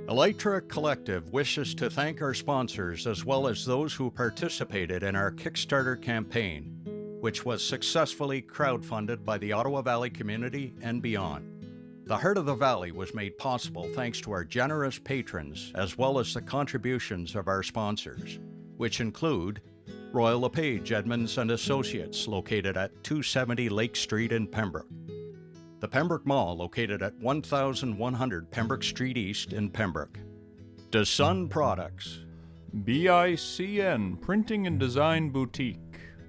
Elytra Collective wishes to thank our sponsors as well as those who participated in our Kickstarter campaign, which was successfully crowdfunded by the Ottawa Valley community and beyond. The Heart of the Valley was made possible thanks to our generous patrons as well as the contributions of our sponsors, which include Royal LePage Edmonds and Associates, located at 270 Lake Street in Pembroke. The Pembroke Mall, located at 1100 Pembroke Street East in Pembroke. DeSun Products. BICN Printing and Design Boutique,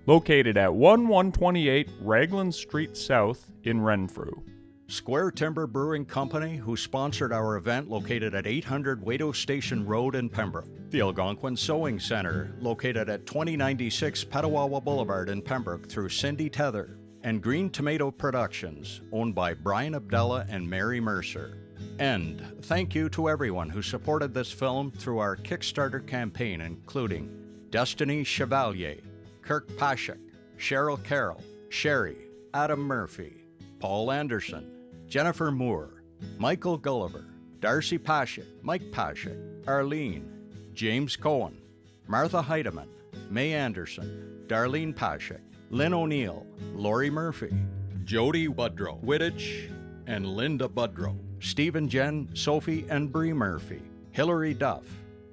located at 1128 Raglan Street South in Renfrew. Square Timber Brewing Company, who sponsored our event located at 800 Waito Station Road in Pembroke. The Algonquin Sewing Center, located at 2096 Petawawa Boulevard in Pembroke through Cindy Tether. And Green Tomato Productions, owned by Brian Abdallah and Mary Mercer. And thank you to everyone who supported this film through our Kickstarter campaign, including Destiny Chevalier, Kirk Pashik, Cheryl Carroll, Sherry, Adam Murphy, Paul Anderson, Jennifer Moore, Michael Gulliver, Darcy Pashik, Mike Pashik, Arlene, James Cohen, Martha Heidemann, May Anderson, Darlene Pashik, Lynn O'Neill, Lori Murphy, Jody Budrow, Wittich, and Linda Budrow, Stephen Jen, Sophie and Bree Murphy, Hillary Duff,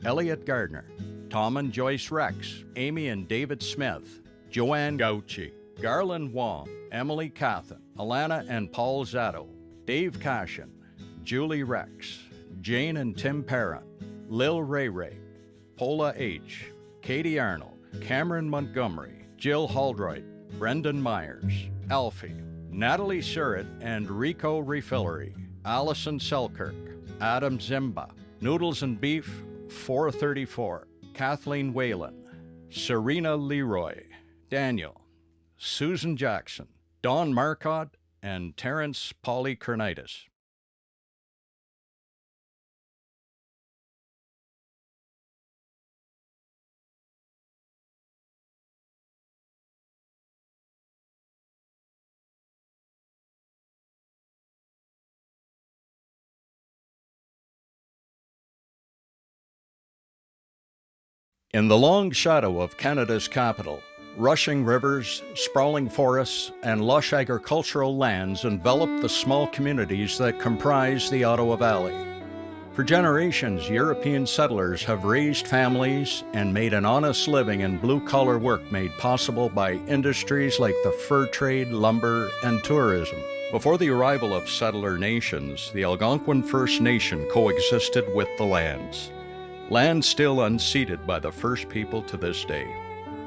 Elliot Gardner, Tom and Joyce Rex, Amy and David Smith, Joanne Gauchi, Garland Wong, Emily Cathan, Alana and Paul Zato, Dave Cashin, Julie Rex, Jane and Tim Parent, Lil Ray Ray, Paula H., Katie Arnold, Cameron Montgomery, Jill Holdroyd, Brendan Myers, Alfie, Natalie Surratt and Rico Refillery, Allison Selkirk, Adam Zimba, Noodles and Beef 434, Kathleen Whalen, Serena Leroy, Daniel, Susan Jackson, Don Marcotte, and Terrence Polycarnitis. In the long shadow of Canada's capital, rushing rivers, sprawling forests, and lush agricultural lands envelop the small communities that comprise the Ottawa Valley. For generations, European settlers have raised families and made an honest living in blue-collar work made possible by industries like the fur trade, lumber, and tourism. Before the arrival of settler nations, the Algonquin First Nation coexisted with the lands. Land still unceded by the first people to this day.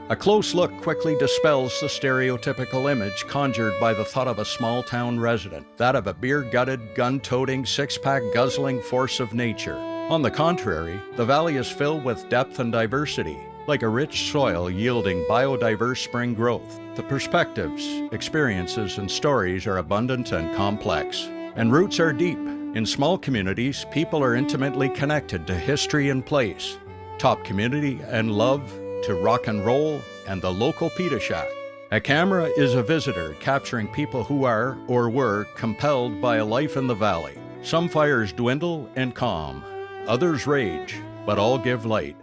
A close look quickly dispels the stereotypical image conjured by the thought of a small-town resident, that of a beer-gutted, gun-toting, six-pack guzzling force of nature. On the contrary, the valley is filled with depth and diversity, like a rich soil yielding biodiverse spring growth. The perspectives, experiences, and stories are abundant and complex, and roots are deep. In small communities, people are intimately connected to history and place, top community and love, to rock and roll, and the local pita shack. A camera is a visitor capturing people who are, or were, compelled by a life in the valley. Some fires dwindle and calm, others rage, but all give light.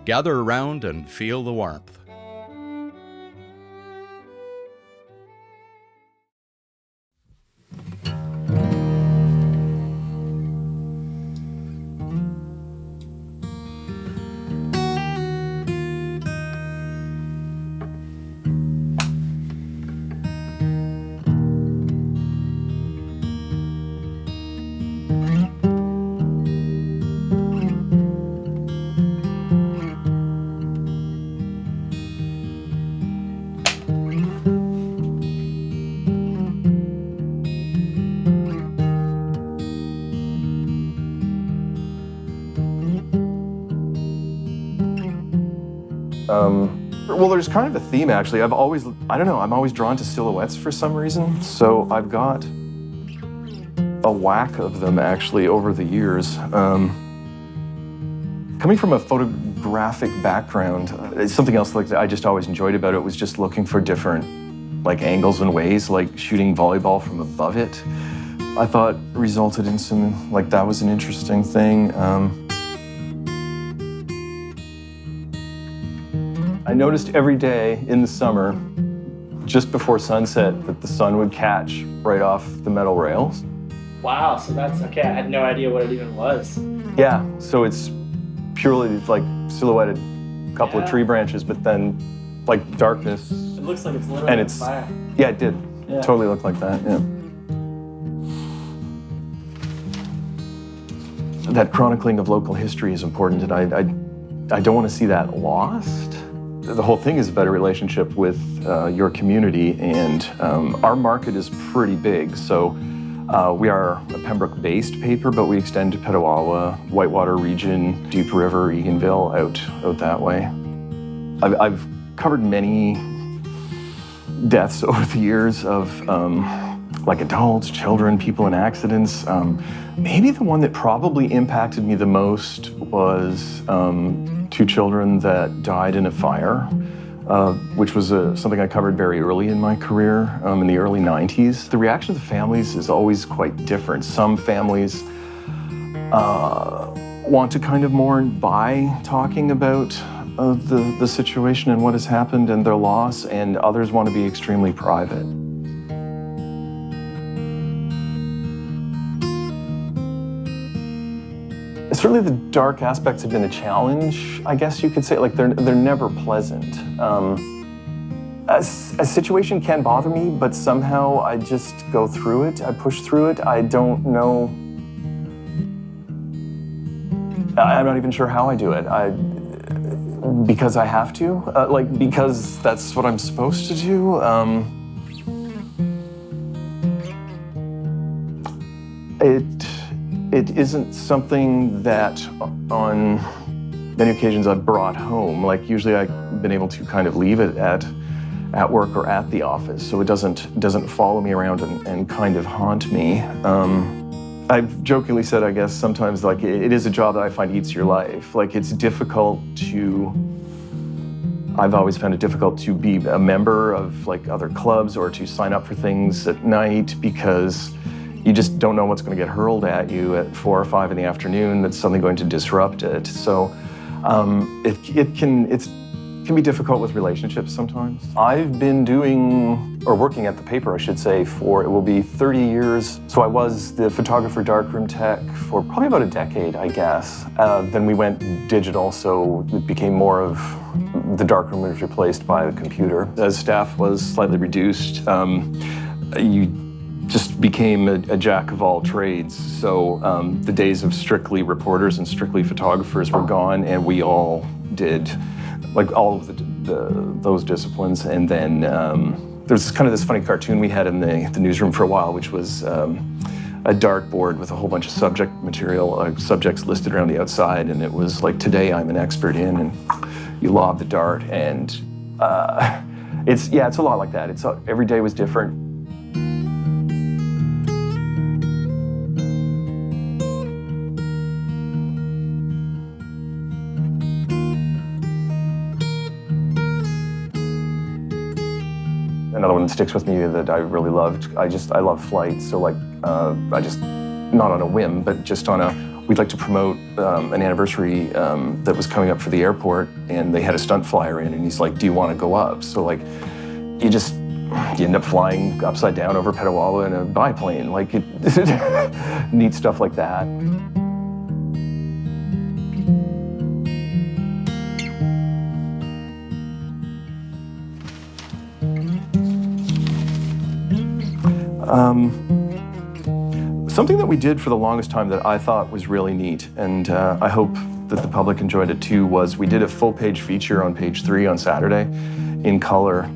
Gather around and feel the warmth. Well, there's kind of a theme, actually. I'm always drawn to silhouettes for some reason. So I've got a whack of them, actually, over the years. Coming from a photographic background, it's something else like that I just always enjoyed about it was just looking for different angles and ways, like shooting volleyball from above it. I thought resulted in some, like, that was an interesting thing. I noticed every day in the summer, just before sunset, that the sun would catch right off the metal rails. Wow, so that's okay. I had no idea what it even was. Yeah, so it's purely like silhouetted couple of tree branches, but then like darkness. It looks like it's literally on fire. Yeah, it did. Yeah. Totally looked like that, yeah. That chronicling of local history is important, and I don't want to see that lost. The whole thing is about a relationship with your community, and our market is pretty big. So we are a Pembroke-based paper, but we extend to Petawawa, Whitewater region, Deep River, Eganville, out that way. I've covered many deaths over the years of like adults, children, people in accidents. Maybe the one that probably impacted me the most was 2 children that died in a fire, which was something I covered very early in my career, in the early 90s. The reaction of the families is always quite different. Some families want to kind of mourn by talking about the situation and what has happened and their loss, and others want to be extremely private. Certainly the dark aspects have been a challenge, I guess you could say. Like, they're never pleasant. A situation can bother me, but somehow I just go through it, I push through it. I don't know, I'm not even sure how I do it. Because I have to, like, because that's what I'm supposed to do. It isn't something that on many occasions I've brought home. Like, usually I've been able to kind of leave it at work or at the office, so it doesn't follow me around and kind of haunt me. I've jokingly said, I guess, sometimes, like, it is a job that I find eats your life. Like, it's difficult I've always found it difficult to be a member of, like, other clubs or to sign up for things at night, because you just don't know what's going to get hurled at you at 4 or 5 in the afternoon that's suddenly going to disrupt it. So it can be difficult with relationships sometimes. I've been working at the paper, I should say, for, it will be 30 years. So I was the photographer darkroom tech for probably about a decade, I guess. Then we went digital, so it became more of the darkroom was replaced by the computer. As staff was slightly reduced, you just became a jack of all trades. So the days of strictly reporters and strictly photographers were gone, and we all did like all of those disciplines. And then there's kind of this funny cartoon we had in the newsroom for a while, which was a dartboard with a whole bunch of subject material, subjects listed around the outside, and it was like, today I'm an expert in, and you lob the dart, and it's a lot like that. Every day was different. Another one that sticks with me that I really loved, I love flight. So, like, not on a whim, but just we'd like to promote an anniversary that was coming up for the airport, and they had a stunt flyer in, and he's like, do you want to go up? So, like, you end up flying upside down over Petawawa in a biplane. Like, neat stuff like that. Something that we did for the longest time that I thought was really neat, and I hope that the public enjoyed it too, was we did a full-page feature on page 3 on Saturday in color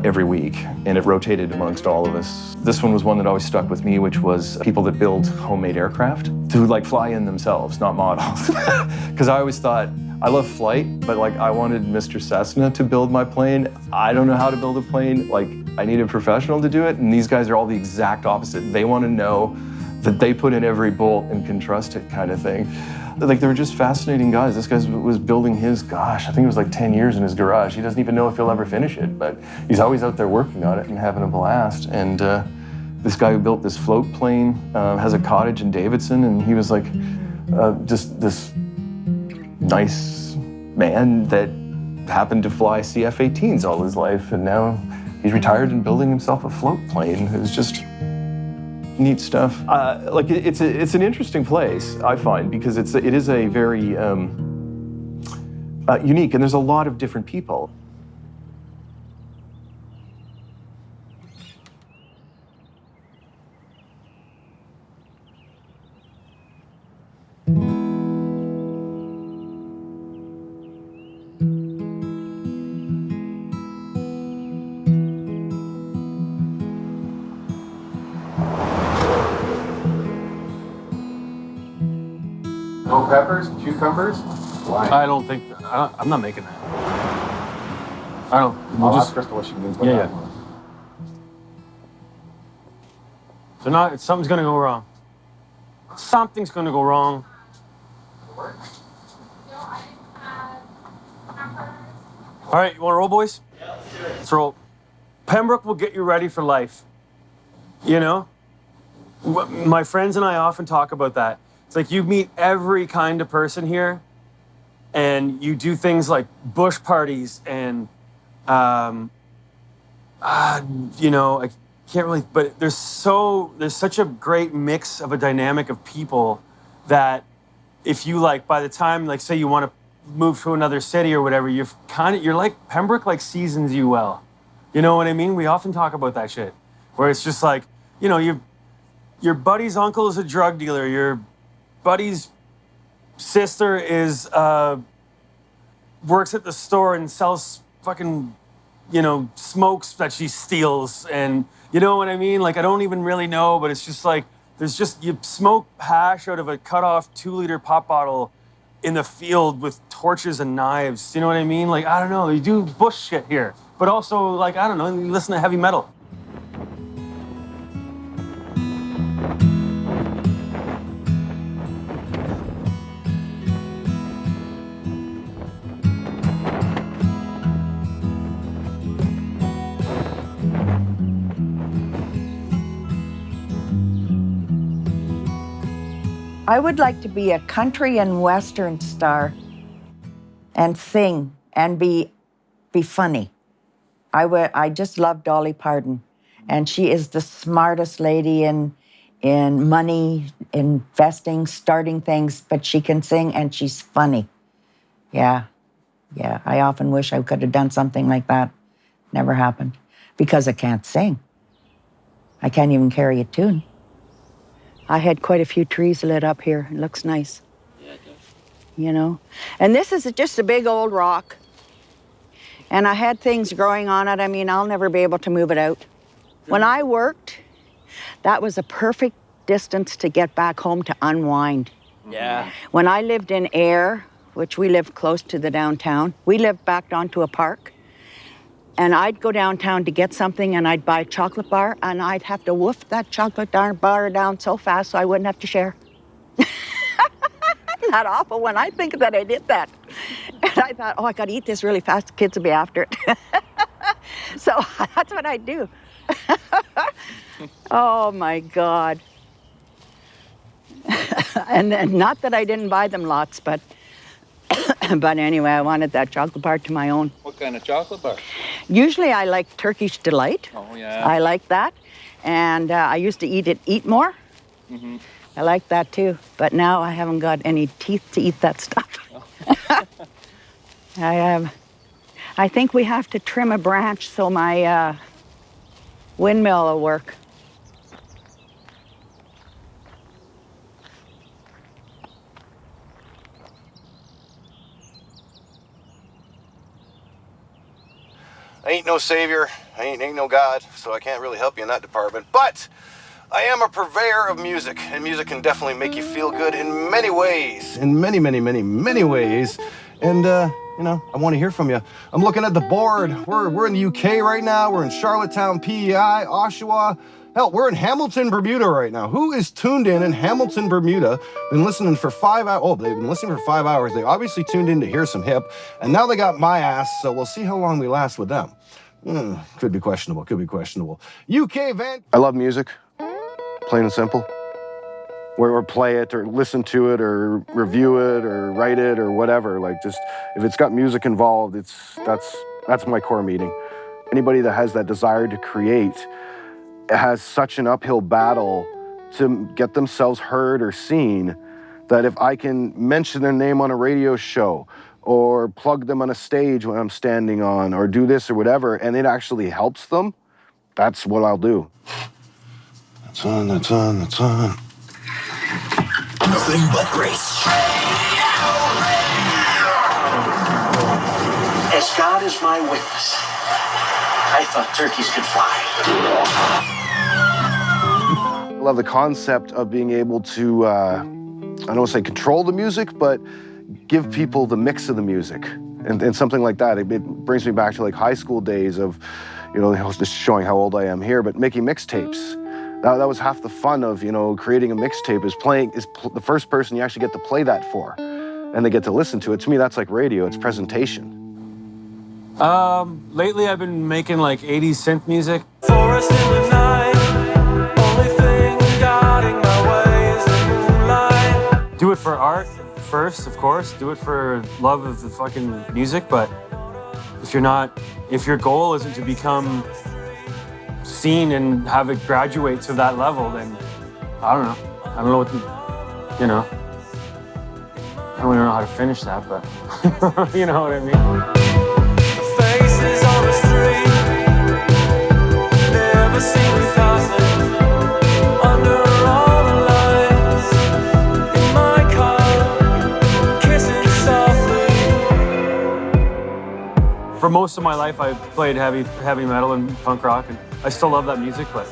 every week, and it rotated amongst all of us. This one was one that always stuck with me, which was people that build homemade aircraft to, like, fly in themselves, not models. Because I always thought, I love flight, but, like, I wanted Mr. Cessna to build my plane. I don't know how to build a plane. Like, I need a professional to do it, and these guys are all the exact opposite. They want to know that they put in every bolt and can trust it, kind of thing. Like, they were just fascinating guys. This guy was building his, gosh, I think it was like 10 years in his garage. He doesn't even know if he'll ever finish it, but he's always out there working on it and having a blast. And this guy who built this float plane has a cottage in Davidson, and he was like just this nice man that happened to fly CF-18s all his life, and now he's retired and building himself a float plane. It was just neat stuff. Like it's an interesting place, I find, because it is a very unique, and there's a lot of different people. No peppers, cucumbers? Why? I don't think, I'm not making that. I don't, I'll ask Krista what she means by that. They're not, something's gonna go wrong. Something's gonna go wrong. All right, you wanna roll, boys? Yeah, let's do it. Let's roll. Pembroke will get you ready for life. You know? My friends and I often talk about that. It's like you meet every kind of person here, and you do things like bush parties and, you know, I can't really, but there's such a great mix of a dynamic of people that if you like, by the time, like, say you want to move to another city or whatever, you're like, Pembroke like seasons you well. You know what I mean? We often talk about that shit, where it's just like, you know, your buddy's uncle is a drug dealer, your buddy's sister is works at the store and sells fucking, you know, smokes that she steals, and you know what I mean? Like, I don't even really know, but it's just like you smoke hash out of a cut off 2-liter pop bottle in the field with torches and knives. You know what I mean? Like, I don't know, you do bush shit here, but also, like, I don't know, you listen to heavy metal. I would like to be a country and western star and sing and be funny. I just love Dolly Parton, and she is the smartest lady in money, investing, starting things, but she can sing and she's funny. Yeah. I often wish I could have done something like that. Never happened because I can't sing. I can't even carry a tune. I had quite a few trees lit up here. It looks nice. Yeah, it does. You know? And this is just a big old rock. And I had things growing on it. I mean, I'll never be able to move it out. When I worked, that was a perfect distance to get back home to unwind. Yeah. When I lived in Ayr, which we lived close to the downtown, we lived back onto a park. And I'd go downtown to get something, and I'd buy a chocolate bar, and I'd have to woof that chocolate bar down so fast so I wouldn't have to share. Isn't that awful when I think that I did that? And I thought, oh, I gotta eat this really fast, the kids will be after it. So that's what I do. Oh my God. And then, not that I didn't buy them lots, but anyway, I wanted that chocolate bar to my own. What kind of chocolate bar? Usually I like Turkish Delight. Oh, yeah. I like that. And I used to eat more. Mm-hmm. I like that too. But now I haven't got any teeth to eat that stuff. I think we have to trim a branch so my windmill will work. I ain't no savior, I ain't no God, so I can't really help you in that department. But I am a purveyor of music, and music can definitely make you feel good in many ways. In many ways. And, you know, I want to hear from you. I'm looking at the board. We're in the UK right now. We're in Charlottetown, PEI, Oshawa. Hell, we're in Hamilton, Bermuda right now. Who is tuned in Hamilton, Bermuda? Been listening for 5 hours. Oh, they've been listening for 5 hours. They obviously tuned in to hear some hip, and now they got my ass, so we'll see how long we last with them. Could be questionable. UK Van. I love music. plain and simple. Or play it, or listen to it, or review it, or write it, or whatever. Like, just if it's got music involved, that's my core meeting. Anybody that has that desire to create has such an uphill battle to get themselves heard or seen that if I can mention their name on a radio show, or plug them on a stage when I'm standing on, or do this or whatever, and it actually helps them, that's what I'll do. That's on, that's on, that's on. Nothing but grace. As God is my witness, I thought turkeys could fly. I love the concept of being able to, I don't want to say control the music, but give people the mix of the music. And something like that, it brings me back to like high school days of, I was just showing how old I am here, but making mixtapes. That was half the fun of, creating a mixtape is the first person you actually get to play that for, and they get to listen to it. To me, that's like radio, it's presentation. Lately I've been making like 80s synth music. Forest in the night, only thing guarding my way is the moonlight. Do it for art first, of course. Do it for love of the fucking music, but if your goal isn't to become seen and have it graduate to that level, then I don't know. I don't know what I don't really know how to finish that, but you know what I mean? Faces on the street, never seen them passing under all the lights. In my car, kissing softly. For most of my life, I played heavy metal and punk rock, and I still love that music, but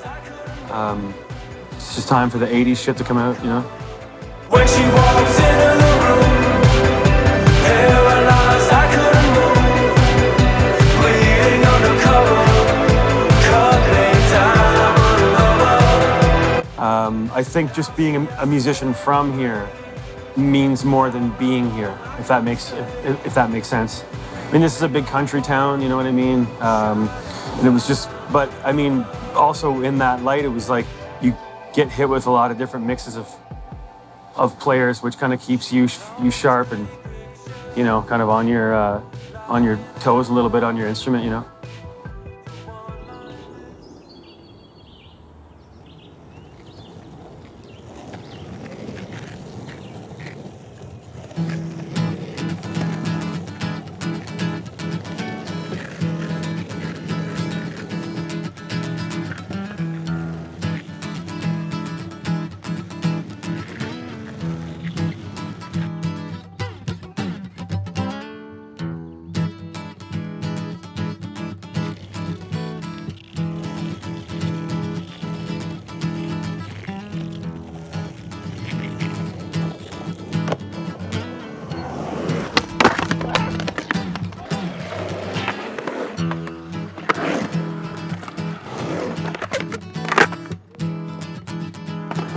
it's just time for the 80s shit to come out, When she walked into the room, paralyzed, I couldn't move. Bleeding undercover, cut laid down, I think just being a musician from here means more than being here, if that makes sense. I mean, this is a big country town, you know what I mean? And it was just, but I mean, also in that light, it was like you get hit with a lot of different mixes of players, which kind of keeps you sharp and, kind of on your toes a little bit on your instrument,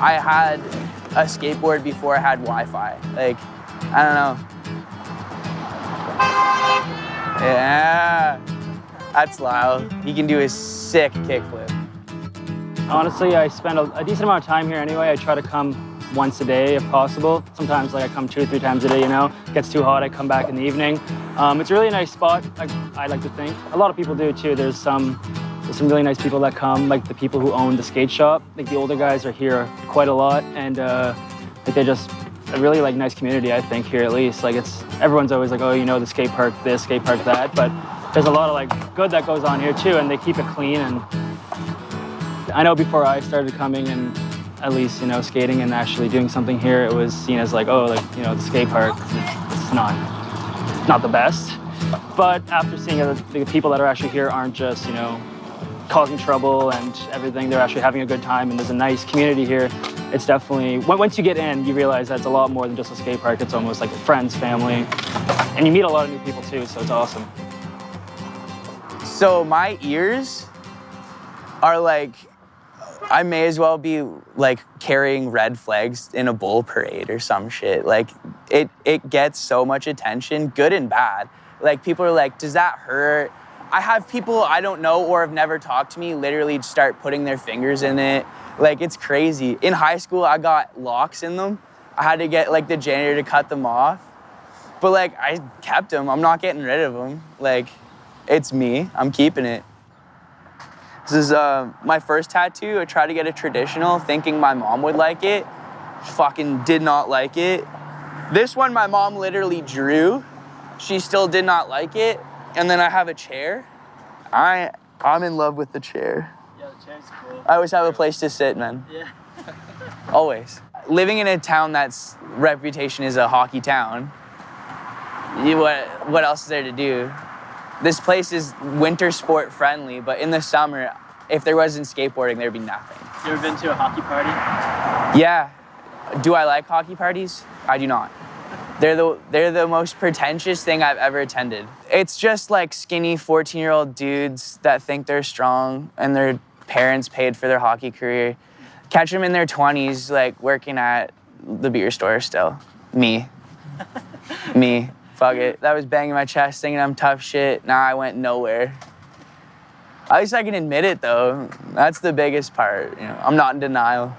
I had a skateboard before I had Wi-Fi. Like, I don't know. Yeah, that's loud. He can do a sick kickflip. Honestly, I spend a decent amount of time here anyway. I try to come once a day if possible. Sometimes I come 2 or 3 times a day, It gets too hot, I come back in the evening. It's a really nice spot, I like to think. A lot of people do too. There's some really nice people that come, like the people who own the skate shop. Like the older guys are here quite a lot, and they're just a really nice community, I think, here at least. Everyone's always like, oh, the skate park this, skate park that, but there's a lot of good that goes on here too, and they keep it clean. And I know before I started coming and at least, skating and actually doing something here, it was seen as the skate park, it's not the best. But after seeing the people that are actually here aren't just, causing trouble and everything, they're actually having a good time, and there's a nice community here. It's definitely, once you get in, you realize that it's a lot more than just a skate park. It's almost like friends, family, and you meet a lot of new people too, so it's awesome. So my ears are I may as well be carrying red flags in a bull parade or some shit. It gets so much attention, good and bad. People are like, does that hurt? I have people I don't know or have never talked to me literally start putting their fingers in it. Like, it's crazy. In high school, I got locks in them. I had to get, like, the janitor to cut them off. But, like, I kept them. I'm not getting rid of them. Like, it's me. I'm keeping it. This is my first tattoo. I tried to get a traditional, thinking my mom would like it. Fucking did not like it. This one, my mom literally drew. She still did not like it. And then I have a chair. I'm in love with the chair. Yeah, the chair's cool. I always have a place to sit, man. Yeah. Always. Living in a town that's reputation is a hockey town, what else is there to do? This place is winter sport friendly, but in the summer, if there wasn't skateboarding, there'd be nothing. You ever been to a hockey party? Yeah. Do I like hockey parties? I do not. They're the most pretentious thing I've ever attended. It's just like skinny 14-year-old dudes that think they're strong and their parents paid for their hockey career. Catch them in their 20s, like working at the beer store still. Me. Me. Fuck it. That was banging my chest, thinking I'm tough shit. Now I went nowhere. At least I can admit it though. That's the biggest part. You know, I'm not in denial.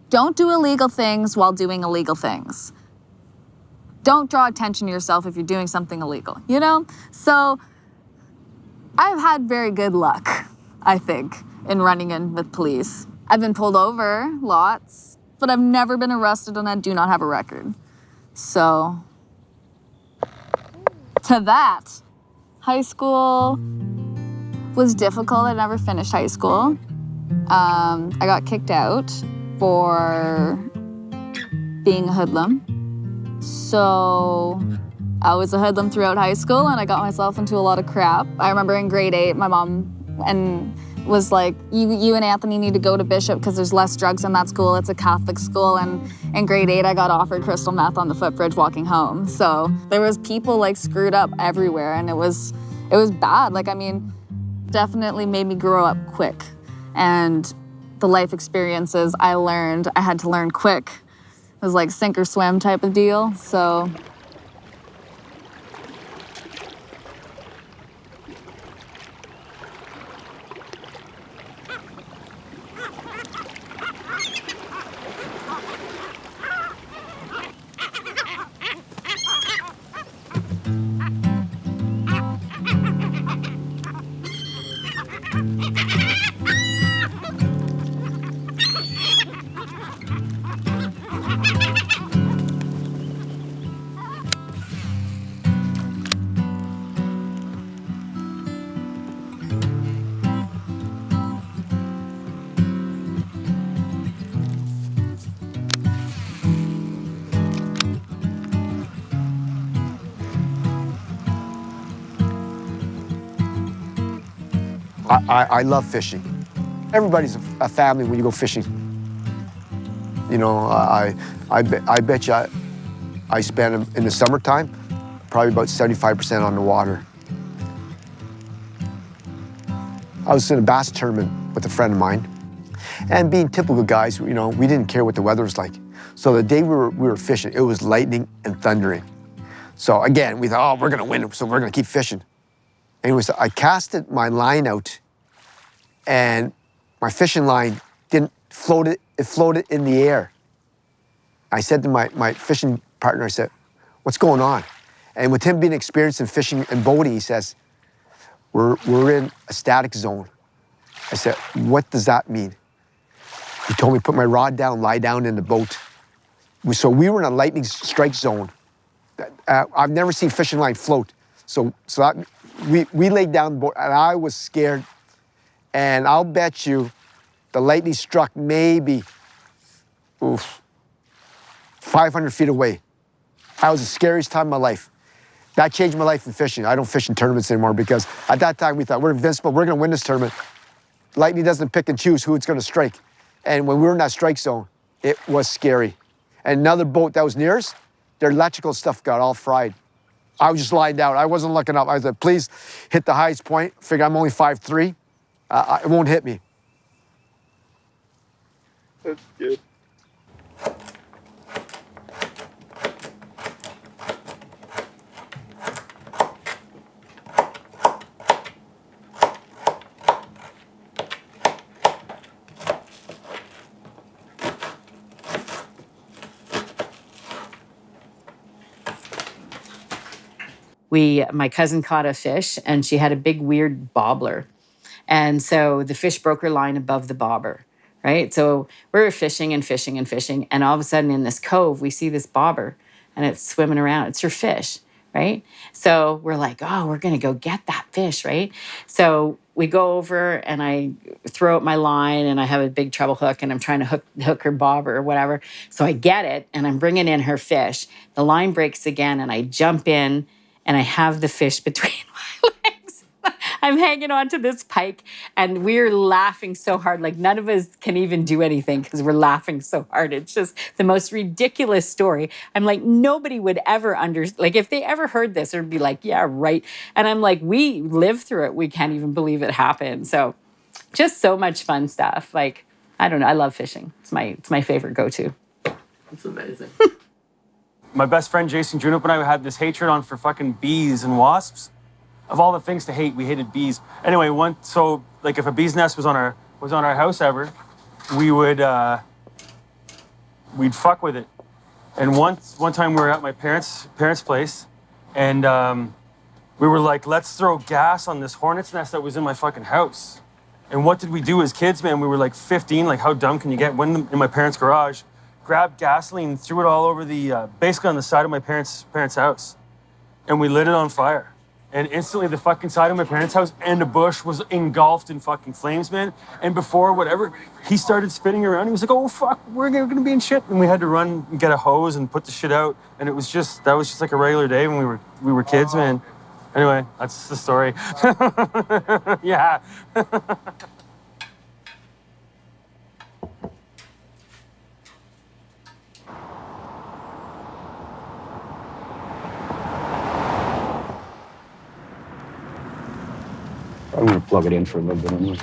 Don't do illegal things while doing illegal things. Don't draw attention to yourself if you're doing something illegal, you know? So I've had very good luck, I think, in running in with police. I've been pulled over lots, but I've never been arrested and I do not have a record. So, to that, high school was difficult. I never finished high school. I got kicked out for being a hoodlum. So I was a hoodlum throughout high school and I got myself into a lot of crap. I remember in grade 8, my mom was like, you and Anthony need to go to Bishop because there's less drugs in that school. It's a Catholic school. And in grade 8, I got offered crystal meth on the footbridge walking home. So there was people like screwed up everywhere and it was bad. Like, I mean, definitely made me grow up quick. And the life experiences I learned, I had to learn quick. It was like sink or swim type of deal, so. I love fishing. Everybody's a family when you go fishing. You know, I bet you I spend in the summertime probably about 75% on the water. I was in a bass tournament with a friend of mine, and being typical guys, you know, we didn't care what the weather was like. So the day we were fishing, it was lightning and thundering. So again, we thought, oh, we're gonna win, so we're gonna keep fishing. Anyways, I casted my line out, and my fishing line didn't float it. It floated in the air. I said to my fishing partner, I said, "What's going on?" And with him being experienced in fishing and boating, he says, "We're in a static zone." I said, "What does that mean?" He told me, "Put my rod down, lie down in the boat." So we were in a lightning strike zone. I've never seen fishing line float. So that, we laid down the boat, and I was scared. And I'll bet you the lightning struck maybe 500 feet away. That was the scariest time of my life. That changed my life in fishing. I don't fish in tournaments anymore because at that time we thought, we're invincible, we're gonna win this tournament. Lightning doesn't pick and choose who it's gonna strike. And when we were in that strike zone, it was scary. And another boat that was near us, their electrical stuff got all fried. I was just lying down. I wasn't looking up. I said, please hit the highest point. Figure I'm only 5'3". It won't hit me. That's good. My cousin caught a fish and she had a big weird bobbler. And so the fish broke her line above the bobber, right? So we were fishing and fishing and fishing. And all of a sudden in this cove, we see this bobber and it's swimming around. It's her fish, right? So we're like, oh, we're going to go get that fish, right? So we go over and I throw out my line and I have a big treble hook and I'm trying to hook her bobber or whatever. So I get it and I'm bringing in her fish. The line breaks again and I jump in and I have the fish between my legs. I'm hanging onto this pike and we're laughing so hard. Like none of us can even do anything because we're laughing so hard. It's just the most ridiculous story. I'm like, nobody would ever like if they ever heard this, it'd be like, yeah, right. And I'm like, we lived through it. We can't even believe it happened. So just so much fun stuff. Like, I don't know. I love fishing. It's my favorite go-to. It's amazing. My best friend Jason Junup and I had this hatred on for fucking bees and wasps. Of all the things to hate, we hated bees. Anyway, like if a bee's nest was on our house ever, we would we'd fuck with it. And one time we were at my parents' place, and we were like, let's throw gas on this hornet's nest that was in my fucking house. And what did we do as kids, man? We were like 15. Like, how dumb can you get? Went in my parents' garage, grabbed gasoline, threw it all over basically on the side of my parents' house. And we lit it on fire. And instantly the fucking side of my parents' house and the bush was engulfed in fucking flames, man. And before whatever, he started spinning around. He was like, oh, fuck, we're gonna be in shit. And we had to run and get a hose and put the shit out. And that was just like a regular day when we were kids, man. Anyway, that's the story. Yeah. I'm going to plug it in for a little bit anyway.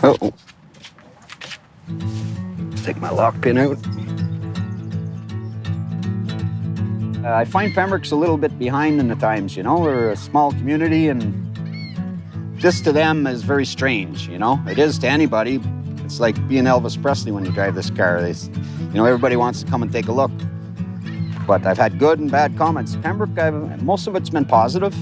Uh-oh. Take my lock pin out. I find Pembroke's a little bit behind in the times, you know. We're a small community and this to them is very strange, you know? It is to anybody. It's like being Elvis Presley when you drive this car. Everybody wants to come and take a look. But I've had good and bad comments. Pembroke, most of it's been positive.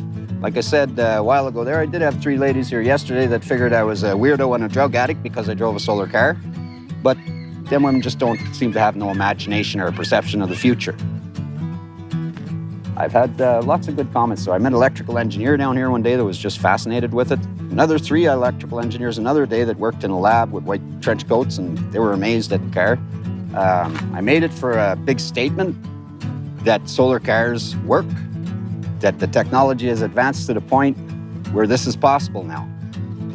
Like I said a while ago there, I did have 3 ladies here yesterday that figured I was a weirdo and a drug addict because I drove a solar car. But them women just don't seem to have no imagination or a perception of the future. I've had lots of good comments. So I met an electrical engineer down here one day that was just fascinated with it. Another 3 electrical engineers another day that worked in a lab with white trench coats, and they were amazed at the car. I made it for a big statement that solar cars work, that the technology has advanced to the point where this is possible now.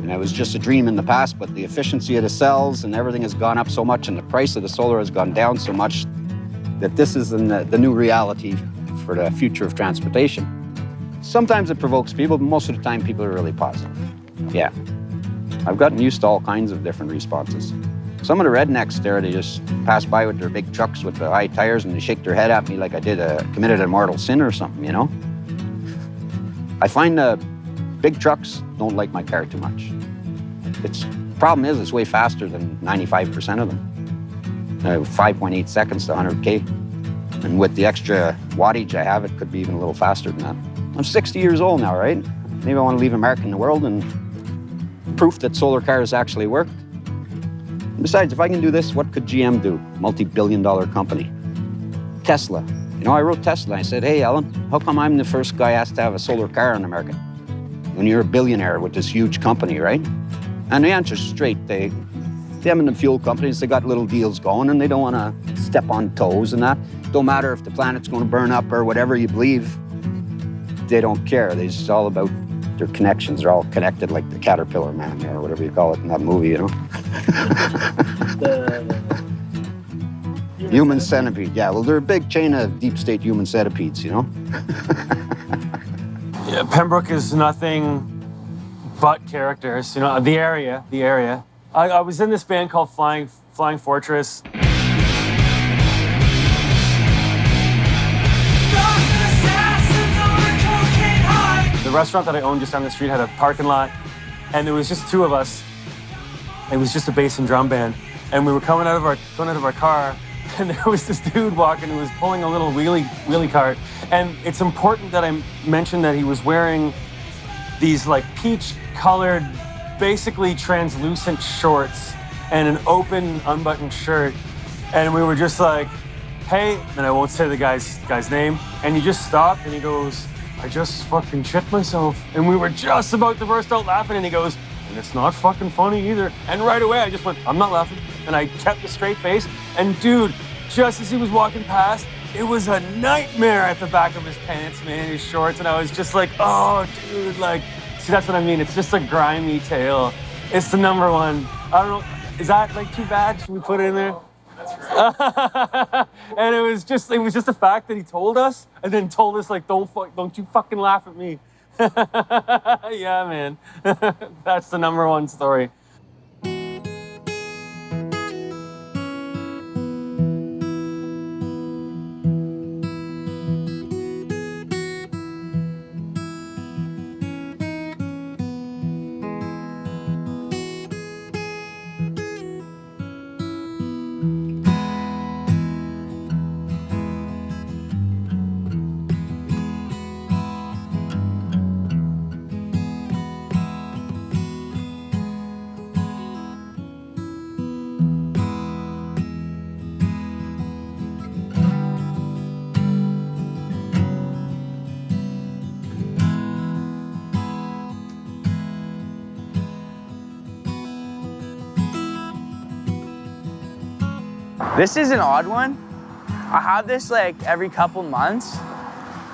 And it was just a dream in the past, but the efficiency of the cells and everything has gone up so much and the price of the solar has gone down so much that this is the new reality for the future of transportation. Sometimes it provokes people, but most of the time people are really positive. Yeah. I've gotten used to all kinds of different responses. Some of the rednecks there, they just pass by with their big trucks with the high tires and they shake their head at me like I committed a mortal sin or something, you know? I find big trucks don't like my car too much. Problem is it's way faster than 95% of them. 5.8 seconds to 100K. And with the extra wattage I have, it could be even a little faster than that. I'm 60 years old now, right? Maybe I want to leave a mark in the world and proof that solar cars actually work. Besides, if I can do this, what could GM do? Multi-billion-dollar company. Tesla. You know, I wrote Tesla. I said, hey, Ellen, how come I'm the first guy asked to have a solar car on the market? When you're a billionaire with this huge company, right? And the answer's straight. Them and the fuel companies, they got little deals going and they don't want to step on toes and that. Don't matter if the planet's going to burn up or whatever you believe. They don't care. It's all about their connections. They're all connected like the Caterpillar Man or whatever you call it in that movie, you know? Human centipede. Yeah, well, they're a big chain of deep state human centipedes, you know? Yeah, Pembroke is nothing but characters, you know, the area. I was in this band called Flying Fortress. The restaurant that I owned just down the street had a parking lot, and there was just two of us. It was just a bass and drum band, and we were going out of our car, and there was this dude walking who was pulling a little wheelie cart. And it's important that I mention that he was wearing these like peach-colored, basically translucent shorts and an open, unbuttoned shirt. And we were just like, hey, and I won't say the guy's name. And he just stopped and he goes, I just fucking shit myself. And we were just about to burst out laughing, and he goes, and it's not fucking funny either. And right away I just went, I'm not laughing. And I kept a straight face. And dude, just as he was walking past, it was a nightmare at the back of his pants, man, his shorts. And I was just like, oh, dude, like, see, that's what I mean. It's just a grimy tale. It's the number one. I don't know, is that like too bad? Should we put it in there? That's right. And it was just the fact that he told us and then told us like, don't you fucking laugh at me. Yeah, man. That's the number one story. This is an odd one. I have this like every couple months.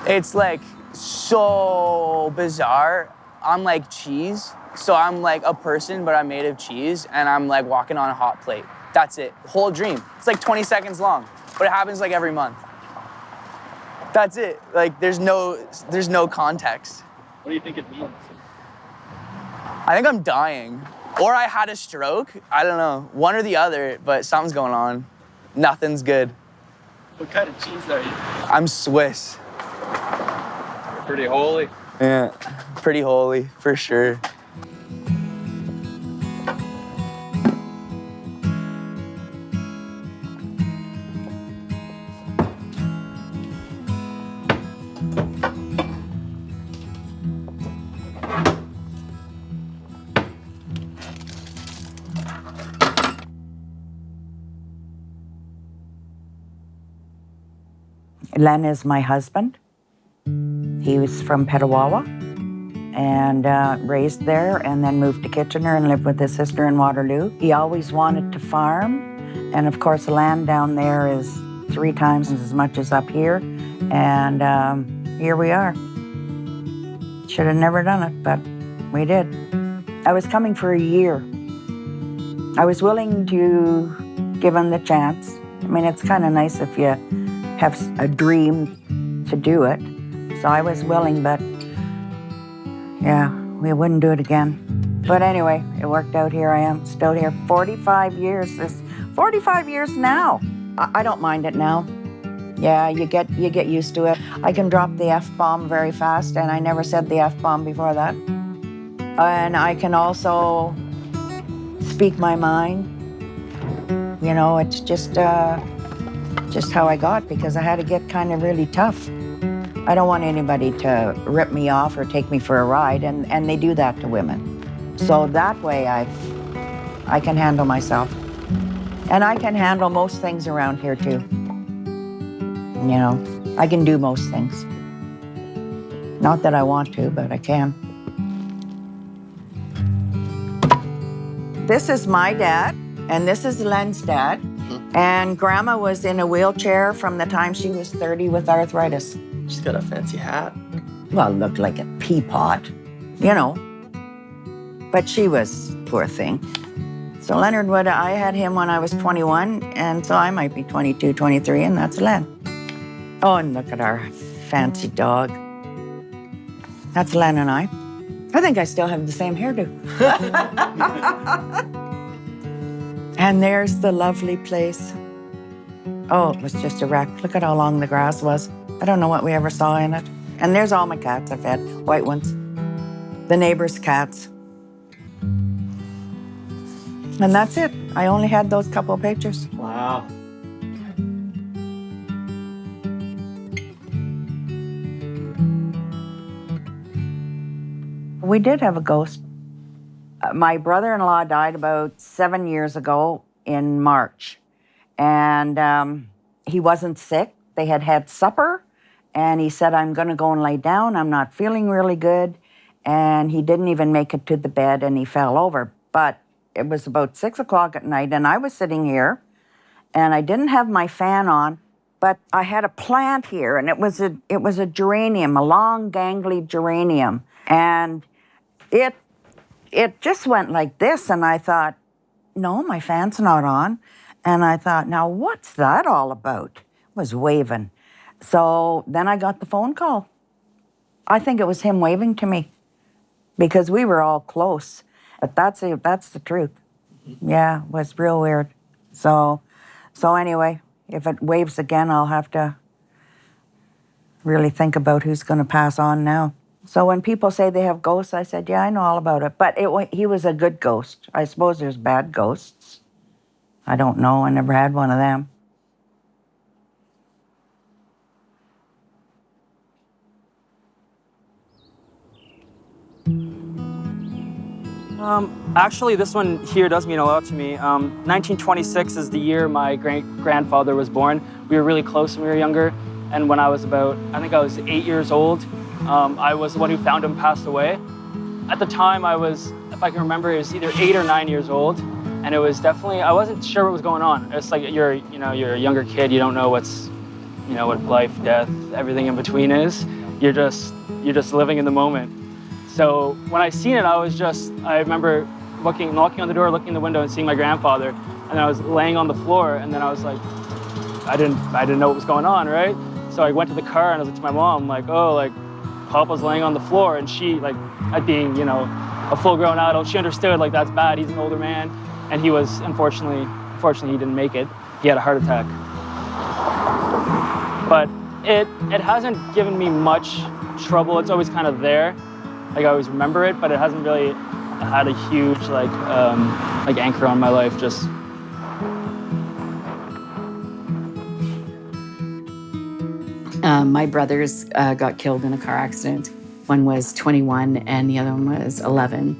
It's like so bizarre. I'm like cheese. So I'm like a person, but I'm made of cheese, and I'm like walking on a hot plate. That's it, whole dream. It's like 20 seconds long, but it happens like every month. That's it, like there's no context. What do you think it means? I think I'm dying. Or I had a stroke, I don't know, one or the other, but something's going on. Nothing's good. What kind of cheese are you? I'm Swiss. Pretty holy. Yeah, pretty holy, for sure. Len is my husband. He was from Petawawa and raised there, and then moved to Kitchener and lived with his sister in Waterloo. He always wanted to farm, and of course the land down there is 3 times as much as up here, and here we are. Should have never done it, but we did. I was coming for a year. I was willing to give him the chance. I mean, it's kind of nice if you have a dream to do it. So I was willing, but yeah, we wouldn't do it again. But anyway, it worked out. Here I am, still here 45 years. This 45 years now. I don't mind it now. Yeah, you get used to it. I can drop the F-bomb very fast, and I never said the F-bomb before that. And I can also speak my mind. You know, it's just how I got, because I had to get kind of really tough. I don't want anybody to rip me off or take me for a ride, and they do that to women. So that way I can handle myself. And I can handle most things around here too. You know, I can do most things. Not that I want to, but I can. This is my dad, and this is Len's dad. And Grandma was in a wheelchair from the time she was 30 with arthritis. She's got a fancy hat. Well, looked like a peapot, you know. But she was, poor thing. So Leonard Wood, I had him when I was 21, and so I might be 22, 23, and that's Len. Oh, and look at our fancy dog. That's Len and I. I think I still have the same hairdo. And there's the lovely place. Oh, it was just a wreck. Look at how long the grass was. I don't know what we ever saw in it. And there's all my cats I've had, white ones. The neighbor's cats. And that's it. I only had those couple of pictures. Wow. We did have a ghost. My brother-in-law died about 7 years ago in March. And he wasn't sick. They had had supper. And he said, I'm going to go and lay down. I'm not feeling really good. And he didn't even make it to the bed, and he fell over. But it was about 6 o'clock at night, and I was sitting here, and I didn't have my fan on, but I had a plant here, and it was a geranium, a long, gangly geranium. And it just went like this, and I thought, no, my fan's not on. And I thought, now what's that all about? It was waving. So then I got the phone call. I think it was him waving to me because we were all close. But that's the truth. Yeah, it was real weird. So anyway, if it waves again, I'll have to really think about who's going to pass on now. So when people say they have ghosts, I said, yeah, I know all about it. But he was a good ghost. I suppose there's bad ghosts. I don't know. I never had one of them. Actually, this one here does mean a lot to me. 1926 is the year my great-grandfather was born. We were really close when we were younger. And when I was I think I was 8 years old, I was the one who found him passed away. At the time, I was, if I can remember, it was either 8 or 9 years old. And it was definitely, I wasn't sure what was going on. It's like you're a younger kid, you don't know what life, death, everything in between is. You're just living in the moment. So when I seen it, I remember knocking on the door, looking in the window and seeing my grandfather. And I was laying on the floor, and then I was like, I didn't know what was going on, right? So I went to the car and I was like to my mom, like, oh, like, Papa's laying on the floor. And she, like, at being, a full-grown adult, she understood, like, that's bad. He's an older man. And he was, unfortunately, he didn't make it. He had a heart attack. But it hasn't given me much trouble. It's always kind of there. Like, I always remember it, but it hasn't really had a huge, like anchor on my life, just. My brothers got killed in a car accident. One was 21 and the other one was 11.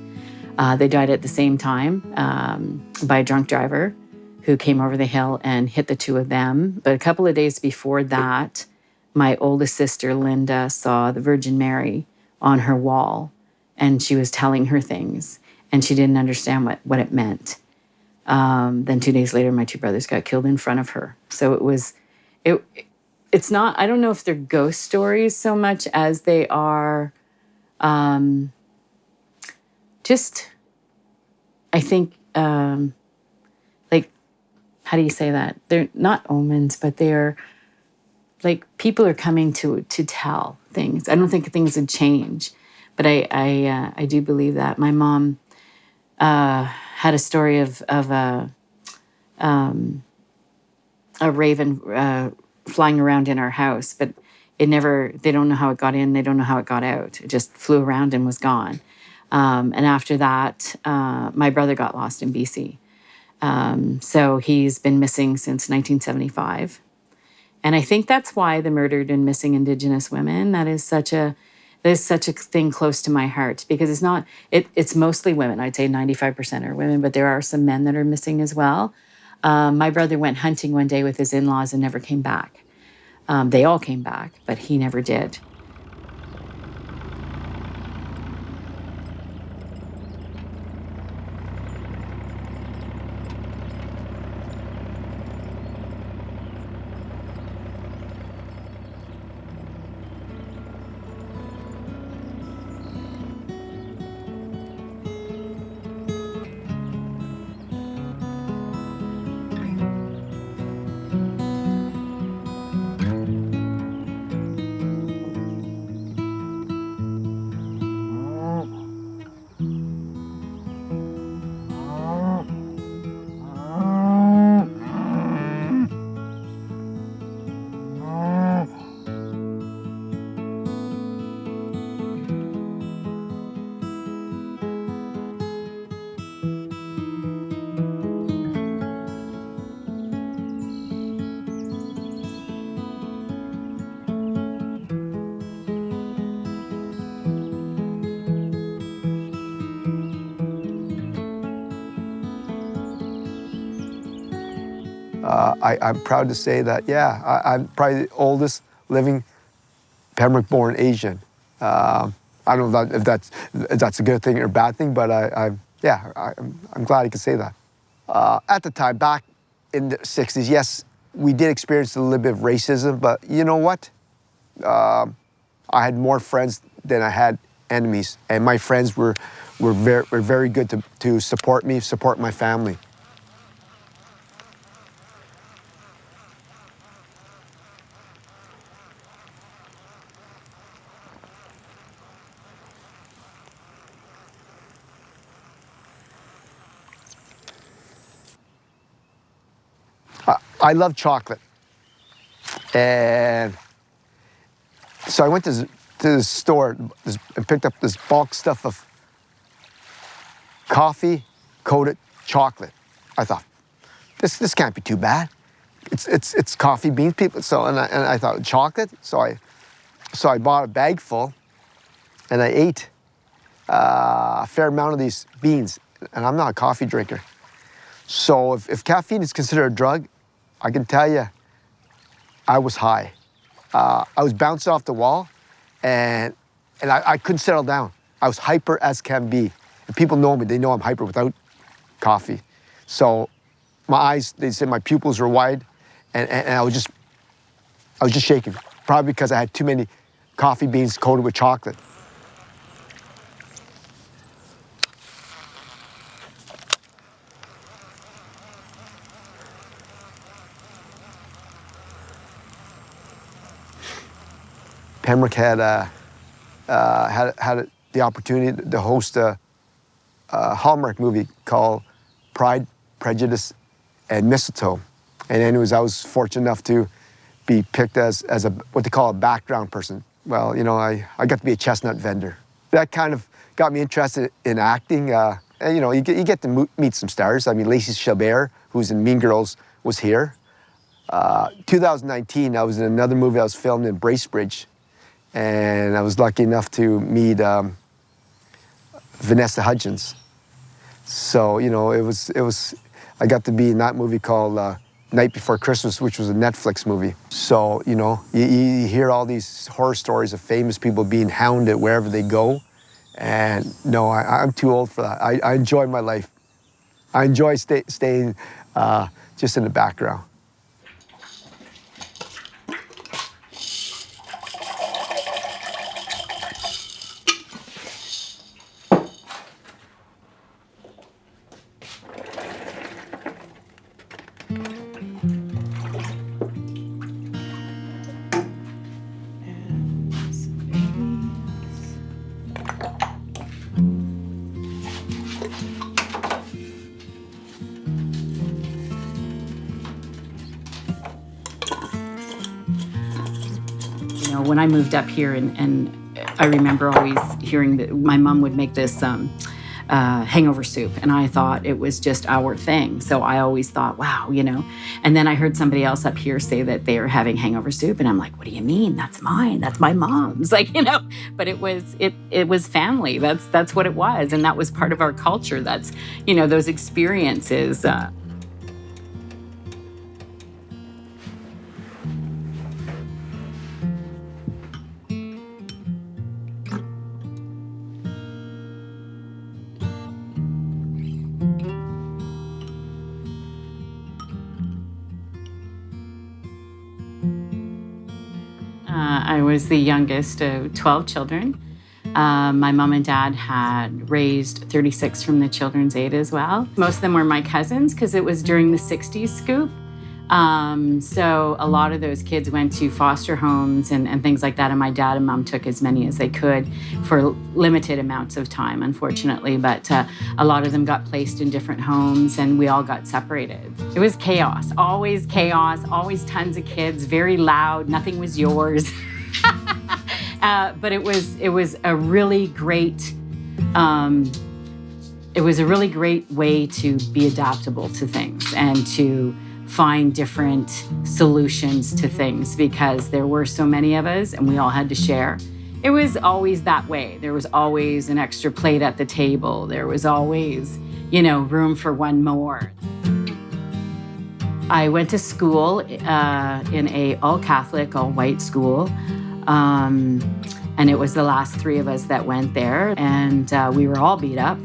They died at the same time by a drunk driver who came over the hill and hit the two of them. But a couple of days before that, my oldest sister, Linda, saw the Virgin Mary on her wall, and she was telling her things, and she didn't understand what it meant. Then 2 days later, my two brothers got killed in front of her. So it's not, I don't know if they're ghost stories so much as they are just, I think, like, how do you say that? They're not omens, but they're like people are coming to tell things. I don't think things would change, but I do believe that. My mom had a story of a raven flying around in our house, but they don't know how it got in, they don't know how it got out. It just flew around and was gone. And after that, my brother got lost in BC. So he's been missing since 1975. And I think that's why the murdered and missing Indigenous women, that is such a thing close to my heart, because it's mostly women. I'd say 95% are women, but there are some men that are missing as well. My brother went hunting one day with his in-laws and never came back. They all came back, but he never did. I'm proud to say that, yeah, I'm probably the oldest living Pembroke-born Asian. I don't know if that's a good thing or a bad thing, but I'm glad I can say that. At the time, back in the 60s, yes, we did experience a little bit of racism, but you know what? I had more friends than I had enemies, and my friends were very good to support me, support my family. I love chocolate, and so I went to the store and picked up this bulk stuff of coffee-coated chocolate. I thought, this can't be too bad. It's coffee beans, people. So and I thought chocolate. So I bought a bag full, and I ate a fair amount of these beans. And I'm not a coffee drinker, so if caffeine is considered a drug, I can tell you, I was high. I was bouncing off the wall, and I couldn't settle down. I was hyper as can be. And people know me, they know I'm hyper without coffee. So my eyes, they said my pupils were wide, and I was just shaking. Probably because I had too many coffee beans coated with chocolate. Pembroke had the opportunity to host a Hallmark movie called Pride, Prejudice, and Mistletoe. And anyways, I was fortunate enough to be picked as a what they call a background person. Well, you know, I got to be a chestnut vendor. That kind of got me interested in acting. And you know, you get to meet some stars. I mean, Lacey Chabert, who's in Mean Girls, was here. 2019, I was in another movie I was filmed in Bracebridge. And I was lucky enough to meet Vanessa Hudgens. So, you know, I got to be in that movie called Night Before Christmas, which was a Netflix movie. So, you know, you hear all these horror stories of famous people being hounded wherever they go. And no, I'm too old for that. I enjoy my life. I enjoy staying just in the background. When I moved up here, and I remember always hearing that my mom would make this hangover soup, and I thought it was just our thing. So I always thought, wow, you know. And then I heard somebody else up here say that they are having hangover soup, and I'm like, what do you mean? That's mine. That's my mom's. Like, you know. But it was family. That's what it was, and that was part of our culture. That's, you know, those experiences. I was the youngest of 12 children. My mom and dad had raised 36 from the Children's Aid as well. Most of them were my cousins because it was during the 60s scoop. So a lot of those kids went to foster homes and things like that. And my dad and mom took as many as they could for limited amounts of time, unfortunately. But a lot of them got placed in different homes and we all got separated. It was chaos, always tons of kids, very loud, nothing was yours. But it was a really great, way to be adaptable to things and to find different solutions to things because there were so many of us and we all had to share. It was always that way. There was always an extra plate at the table. There was always, you know, room for one more. I went to school in a all-Catholic, all-white school. And it was the last 3 of us that went there, and we were all beat up.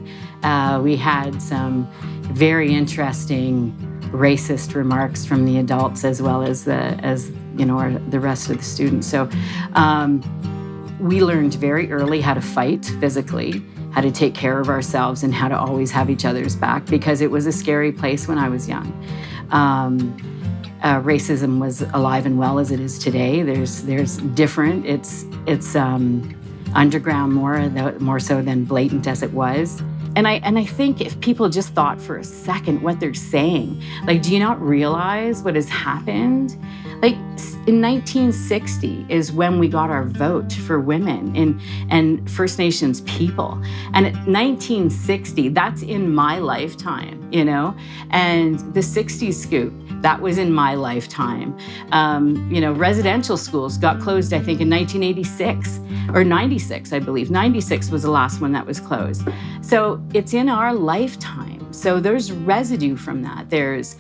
We had some very interesting racist remarks from the adults as well as the rest of the students. So we learned very early how to fight physically, how to take care of ourselves, and how to always have each other's back, because it was a scary place when I was young. Racism was alive and well as it is today. There's different. It's underground more so than blatant as it was. And I think if people just thought for a second what they're saying, like, do you not realize what has happened? Like, in 1960 is when we got our vote for women and First Nations people. And at 1960, that's in my lifetime, you know? And the 60s scoop, that was in my lifetime. Residential schools got closed, I think, in 1986 or 96, I believe. 96 was the last one that was closed. So it's in our lifetime. So there's residue from that. There's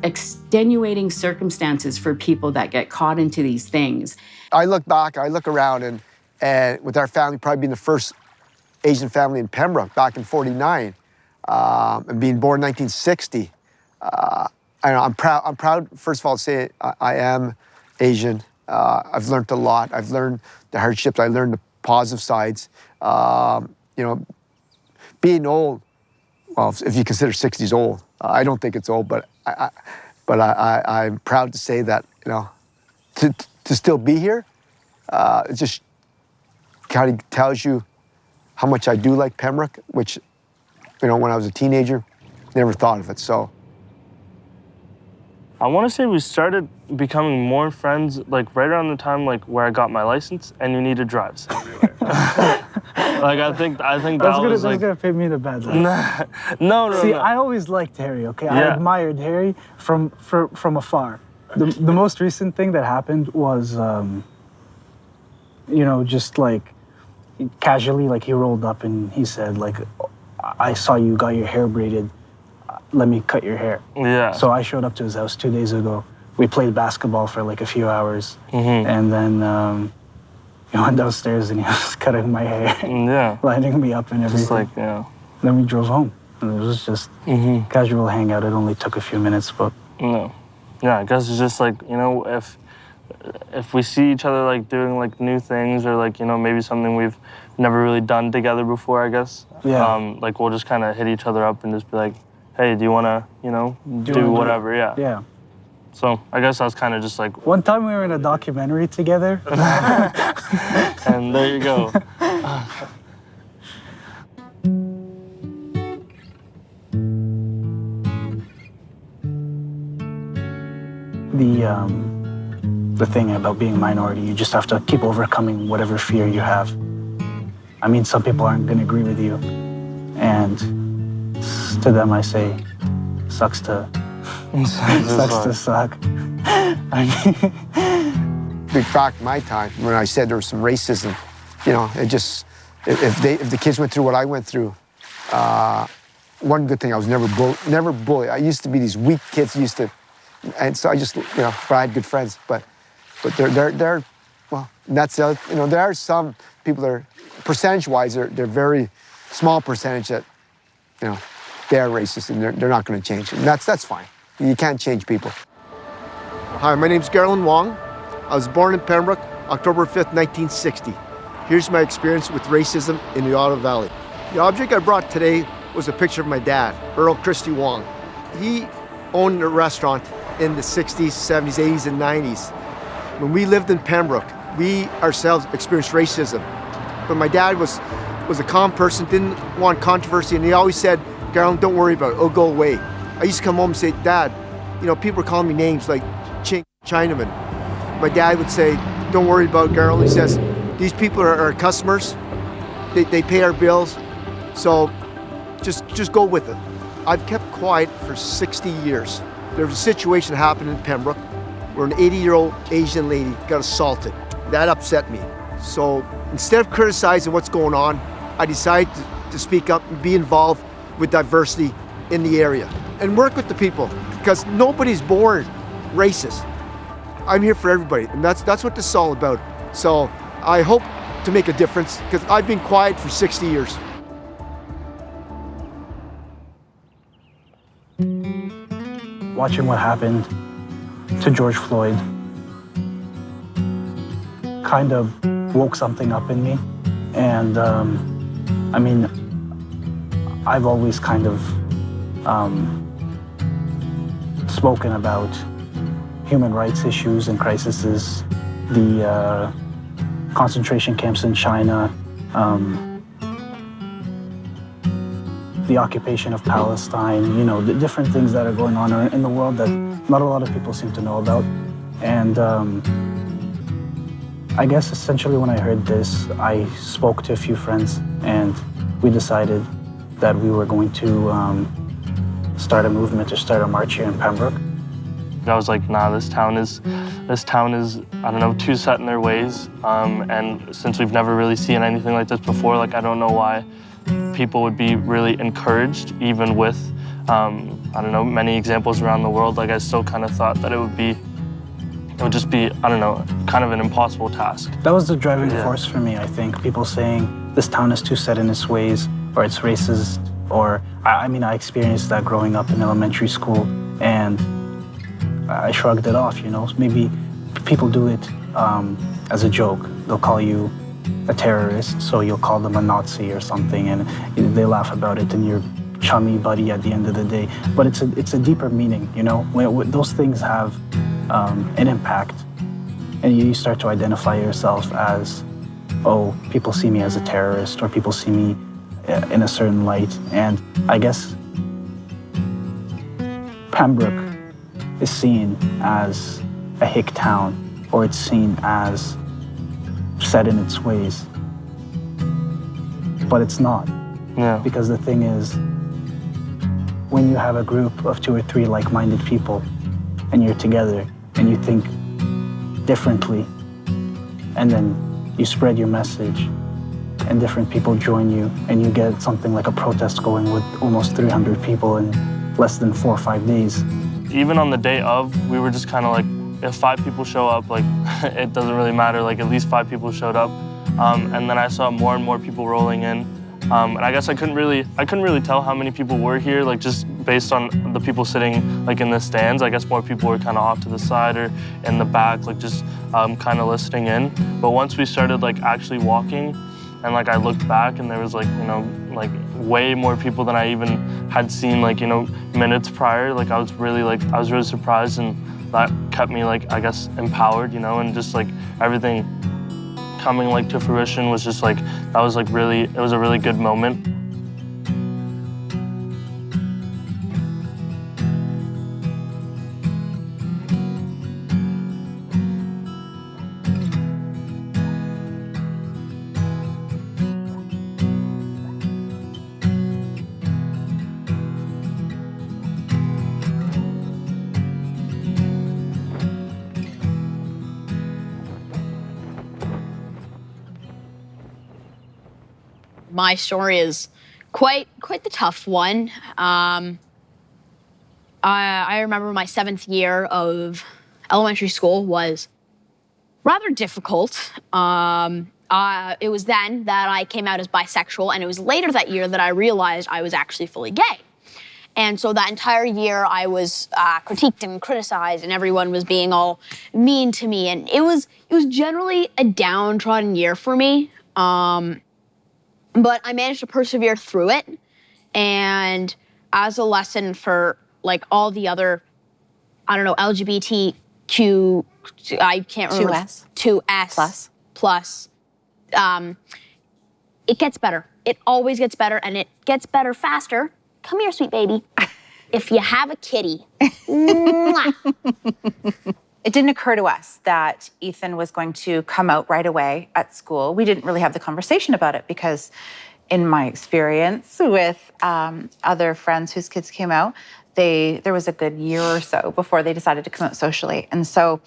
extenuating circumstances for people that get caught into these things. I look back, I look around, and with our family probably being the first Asian family in Pembroke back in '49, and being born in 1960, I'm proud, first of all, to say I am Asian. I've learned a lot. I've learned the hardships. I learned the positive sides. Being old, well, if you consider 60s old, I don't think it's old, but I'm proud to say that, to still be here, it just kind of tells you how much I do like Pembroke, which, when I was a teenager, never thought of it, so. I want to say we started becoming more friends, like, right around the time, like, where I got my license and you need to drive everywhere. Like, I think that was like... That's gonna pay me the bad luck. No. See, I always liked Harry, okay? Yeah. I admired Harry from afar. The most recent thing that happened was, just like, casually, like, he rolled up and he said, like, I saw you got your hair braided. Let me cut your hair. Yeah. So I showed up to his house 2 days ago. We played basketball for like a few hours. Mm-hmm. And then he went downstairs and he was cutting my hair. Yeah. Lining me up and everything. Just like, yeah. Then we drove home. And it was just casual hangout. It only took a few minutes, but... No. Yeah, I guess it's just like, if we see each other like doing like new things or like, maybe something we've never really done together before, I guess. Yeah. Like we'll just kind of hit each other up and just be like, hey, do you want to, do whatever? Yeah. Yeah. So I guess I was kind of just like... One time we were in a documentary together. And there you go. The thing about being a minority, you just have to keep overcoming whatever fear you have. I mean, some people aren't going to agree with you. And to them, I say, sucks to suck. Back in my time, when I said there was some racism, it just, if the kids went through what I went through, one good thing, I was never bullied. I used to be these weak kids, and so I just, but I had good friends, but they're well, and that's the other, there are some people that are, percentage-wise, they're very small percentage that, they're racist and they're not going to change. And that's fine. You can't change people. Hi, my name's Garland Wong. I was born in Pembroke, October 5th, 1960. Here's my experience with racism in the Ottawa Valley. The object I brought today was a picture of my dad, Earl Christie Wong. He owned a restaurant in the 60s, 70s, 80s, and 90s. When we lived in Pembroke, we ourselves experienced racism. But my dad was a calm person, didn't want controversy, and he always said, Garland, don't worry about it, it'll go away. I used to come home and say, Dad, people were calling me names like Chink, Chinaman. My dad would say, don't worry about it, Garland. He says, these people are our customers, they pay our bills, so just go with it. I've kept quiet for 60 years. There was a situation that happened in Pembroke where an 80-year-old Asian lady got assaulted. That upset me. So instead of criticizing what's going on, I decided to speak up and be involved with diversity in the area. and work with the people, because nobody's born racist. I'm here for everybody, and that's what this is all about. So I hope to make a difference, because I've been quiet for 60 years. Watching what happened to George Floyd kind of woke something up in me. And I mean, I've always kind of spoken about human rights issues and crises, the concentration camps in China, the occupation of Palestine, you know, the different things that are going on in the world that not a lot of people seem to know about. And I guess essentially when I heard this, I spoke to a few friends and we decided that we were going to start a movement or start a march here in Pembroke. I was like, nah, this town is, I don't know, too set in their ways. And since we've never really seen anything like this before, like, I don't know why people would be really encouraged, even with, I don't know, many examples around the world. Like, I still kind of thought that it would just be, I don't know, kind of an impossible task. That was the driving force for me, I think. People saying this town is too set in its ways, or it's racist, or, I mean, I experienced that growing up in elementary school, and I shrugged it off, you know. Maybe people do it as a joke. They'll call you a terrorist, so you'll call them a Nazi or something, and they laugh about it, and you're chummy buddy at the end of the day. But it's a deeper meaning, you know. When those things have an impact, and you start to identify yourself as, oh, people see me as a terrorist, or people see me in a certain light. And I guess Pembroke is seen as a hick town, or it's seen as set in its ways. But it's not. Yeah. Because the thing is, when you have a group of 2 or 3 like-minded people, and you're together, and you think differently, and then you spread your message, and different people join you, and you get something like a protest going with almost 300 people in less than 4 or 5 days. Even on the day of, we were just kind of like, if 5 people show up, like, it doesn't really matter, like, at least 5 people showed up. And then I saw more and more people rolling in. And I guess I couldn't really tell how many people were here, like, just based on the people sitting, like, in the stands. I guess more people were kind of off to the side or in the back, like, just kind of listening in. But once we started, like, actually walking, and, like, I looked back and there was, like, you know, like, way more people than I even had seen, like, you know, minutes prior. Like, I was really surprised, and that kept me, like, I guess, empowered, you know, and just, like, everything coming, like, to fruition was just, like, that was, like, really, it was a really good moment. My story is quite the tough one. I remember my 7th year of elementary school was rather difficult. It was then that I came out as bisexual, and it was later that year that I realized I was actually fully gay. And so that entire year I was critiqued and criticized, and everyone was being all mean to me, and it was generally a downtrodden year for me. But I managed to persevere through it, and as a lesson for, like, all the other, I don't know, LGBTQ, I can't remember. 2S plus. It gets better. It always gets better, and it gets better faster. Come here, sweet baby. If you have a kitty. Mwah. It didn't occur to us that Ethan was going to come out right away at school. We didn't really have the conversation about it because, in my experience with other friends whose kids came out, there was a good year or so before they decided to come out socially. And so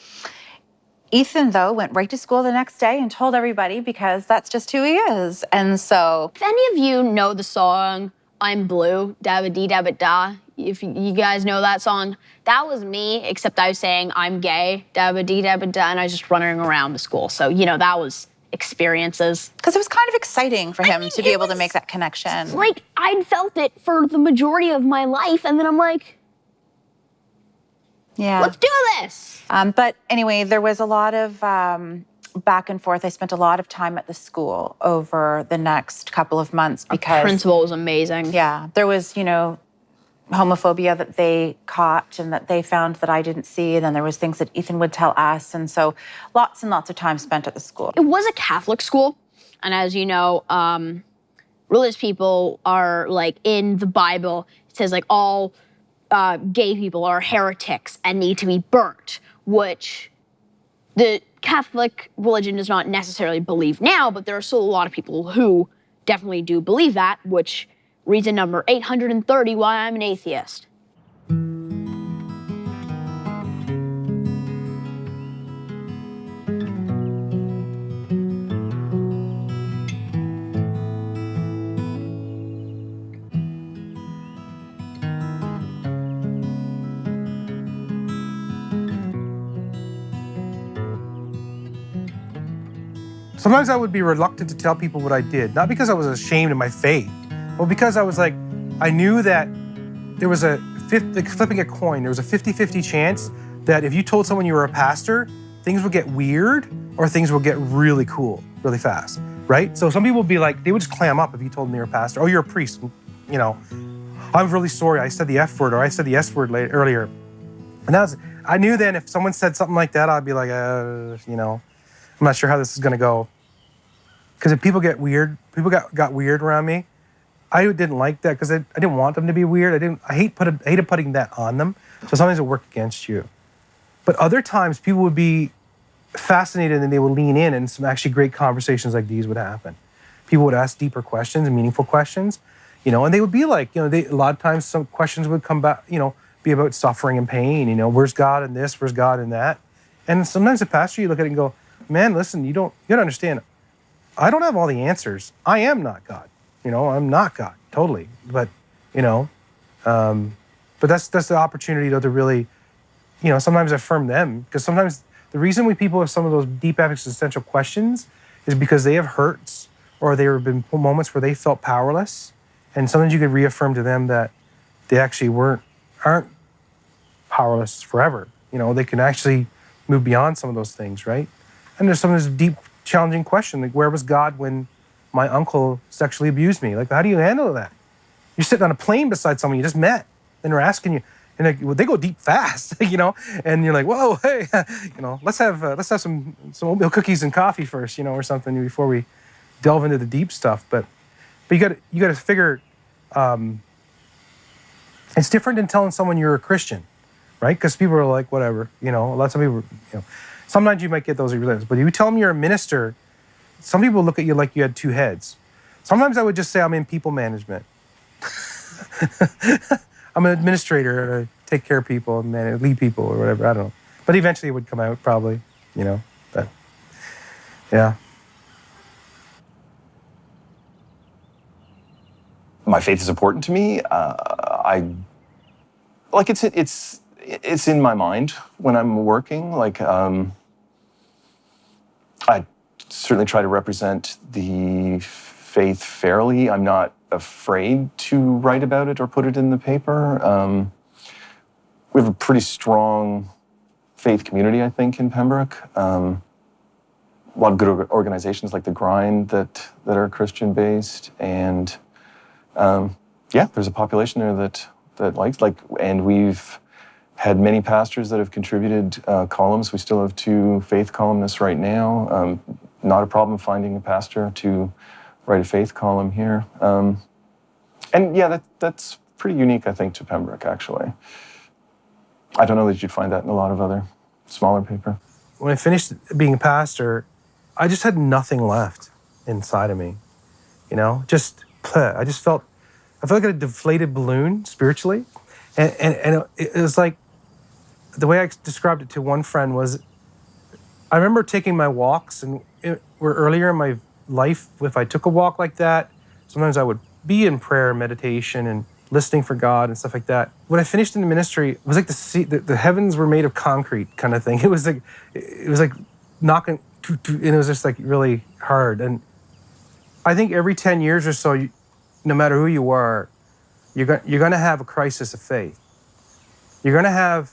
Ethan, though, went right to school the next day and told everybody, because that's just who he is. And so... If any of you know the song I'm Blue, Dabba Dee Dabba Da, if you guys know that song, that was me, except I was saying I'm gay, dabba-dee, dabba-da, and I was just running around the school. So, you know, that was experiences. Because it was kind of exciting for him to be able to make that connection. Like, I'd felt it for the majority of my life, and then I'm like, yeah, let's do this. But anyway, there was a lot of back and forth. I spent a lot of time at the school over the next couple of months because Our principal was amazing. Yeah, there was, you know, homophobia that they caught and that they found that I didn't see. And then there was things that Ethan would tell us. And so lots and lots of time spent at the school. It was a Catholic school. And as you know, religious people are like in the Bible, it says like all gay people are heretics and need to be burnt, which the Catholic religion does not necessarily believe now, but there are still a lot of people who definitely do believe that, which reason number 830 why I'm an atheist. Sometimes I would be reluctant to tell people what I did, not because I was ashamed of my faith, but because I was like, I knew that there was like flipping a coin, there was a 50-50 chance that if you told someone you were a pastor, things would get weird or things would get really cool really fast, right? So some people would be like, they would just clam up if you told them you're a pastor. Oh, you're a priest, you know. I'm really sorry, I said the F word or I said the S word earlier. And I knew then if someone said something like that, I'd be like, you know, I'm not sure how this is gonna go. Because if people get weird, people got weird around me, I didn't like that because I didn't want them to be weird. I hated putting that on them. So sometimes it worked against you. But other times people would be fascinated and they would lean in and some actually great conversations like these would happen. People would ask deeper questions, meaningful questions, you know, and they would be like, you know, a lot of times some questions would come back, you know, be about suffering and pain, you know, where's God in this, where's God in that? And sometimes a pastor, you look at it and go, man, listen, you gotta understand, I don't have all the answers. I am not God. You know, I'm not God, totally. But, you know, but that's the opportunity though to really, you know, sometimes affirm them. Because sometimes the reason we people have some of those deep existential questions is because they have hurts or there have been moments where they felt powerless. And sometimes you could reaffirm to them that they actually aren't powerless forever. You know, they can actually move beyond some of those things, right? And there's some of this deep, challenging question, like where was God when my uncle sexually abused me? Like, how do you handle that? You're sitting on a plane beside someone you just met, and they're asking you, and like, well, they go deep fast, you know, and you're like, whoa, hey, you know, let's have some oatmeal cookies and coffee first, you know, or something before we delve into the deep stuff. But you got to figure, it's different than telling someone you're a Christian, right? Because people are like, whatever, you know, lots of people, you know, sometimes you might get those religions, but if you tell them you're a minister, some people look at you like you had two heads. Sometimes I would just say I'm in people management. I'm an administrator, take care of people, and lead people or whatever, I don't know. But eventually it would come out probably, you know, but yeah. My faith is important to me. It's in my mind when I'm working. Like, I certainly try to represent the faith fairly. I'm not afraid to write about it or put it in the paper. We have a pretty strong faith community, I think, in Pembroke. A lot of good organizations like The Grind that are Christian-based, and yeah, there's a population there that likes, and we've had many pastors that have contributed columns. We still have 2 faith columnists right now. Not a problem finding a pastor to write a faith column here. And yeah, that's pretty unique, I think, to Pembroke, actually. I don't know that you'd find that in a lot of other smaller paper. When I finished being a pastor, I just had nothing left inside of me, you know? I felt like a deflated balloon spiritually. And it was like, the way I described it to one friend was, I remember taking my walks, and where earlier in my life, if I took a walk like that, sometimes I would be in prayer and meditation and listening for God and stuff like that. When I finished in the ministry, it was like the heavens were made of concrete kind of thing. It was like knocking, and it was just like really hard. And I think every 10 years or so, no matter who you are, you're going to have a crisis of faith. You're going to have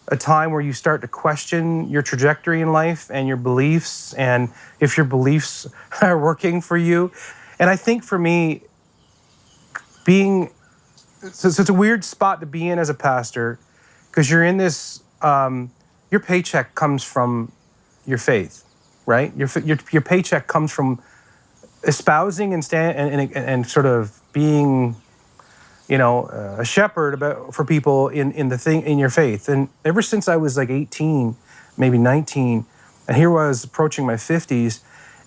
a time where you start to question your trajectory in life and your beliefs, and if your beliefs are working for you. And I think for me, so it's a weird spot to be in as a pastor, because you're in this, your paycheck comes from your faith, right? Your paycheck comes from espousing and sort of being, a shepherd for people in your faith. And ever since I was like 18, maybe 19, and here I was approaching my 50s,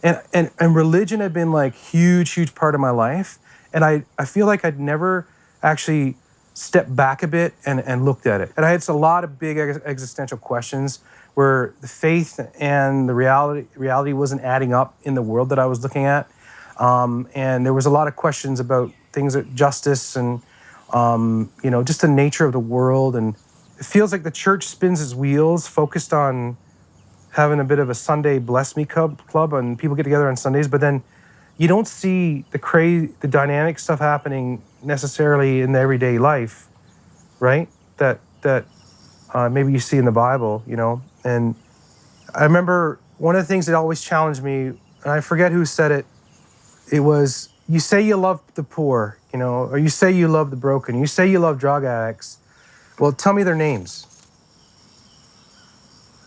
and religion had been like huge part of my life. And I feel like I'd never actually stepped back a bit and looked at it. And I had a lot of big existential questions where the faith and the reality wasn't adding up in the world that I was looking at. And there was a lot of questions about things like justice and, just the nature of the world. And it feels like the church spins its wheels, focused on having a bit of a Sunday bless me club, and people get together on Sundays, but then you don't see the dynamic stuff happening necessarily in the everyday life, right? That maybe you see in the Bible, And I remember one of the things that always challenged me, and I forget who said it. It was, you say you love the poor, or you say you love the broken, you say you love drug addicts. Well, tell me their names.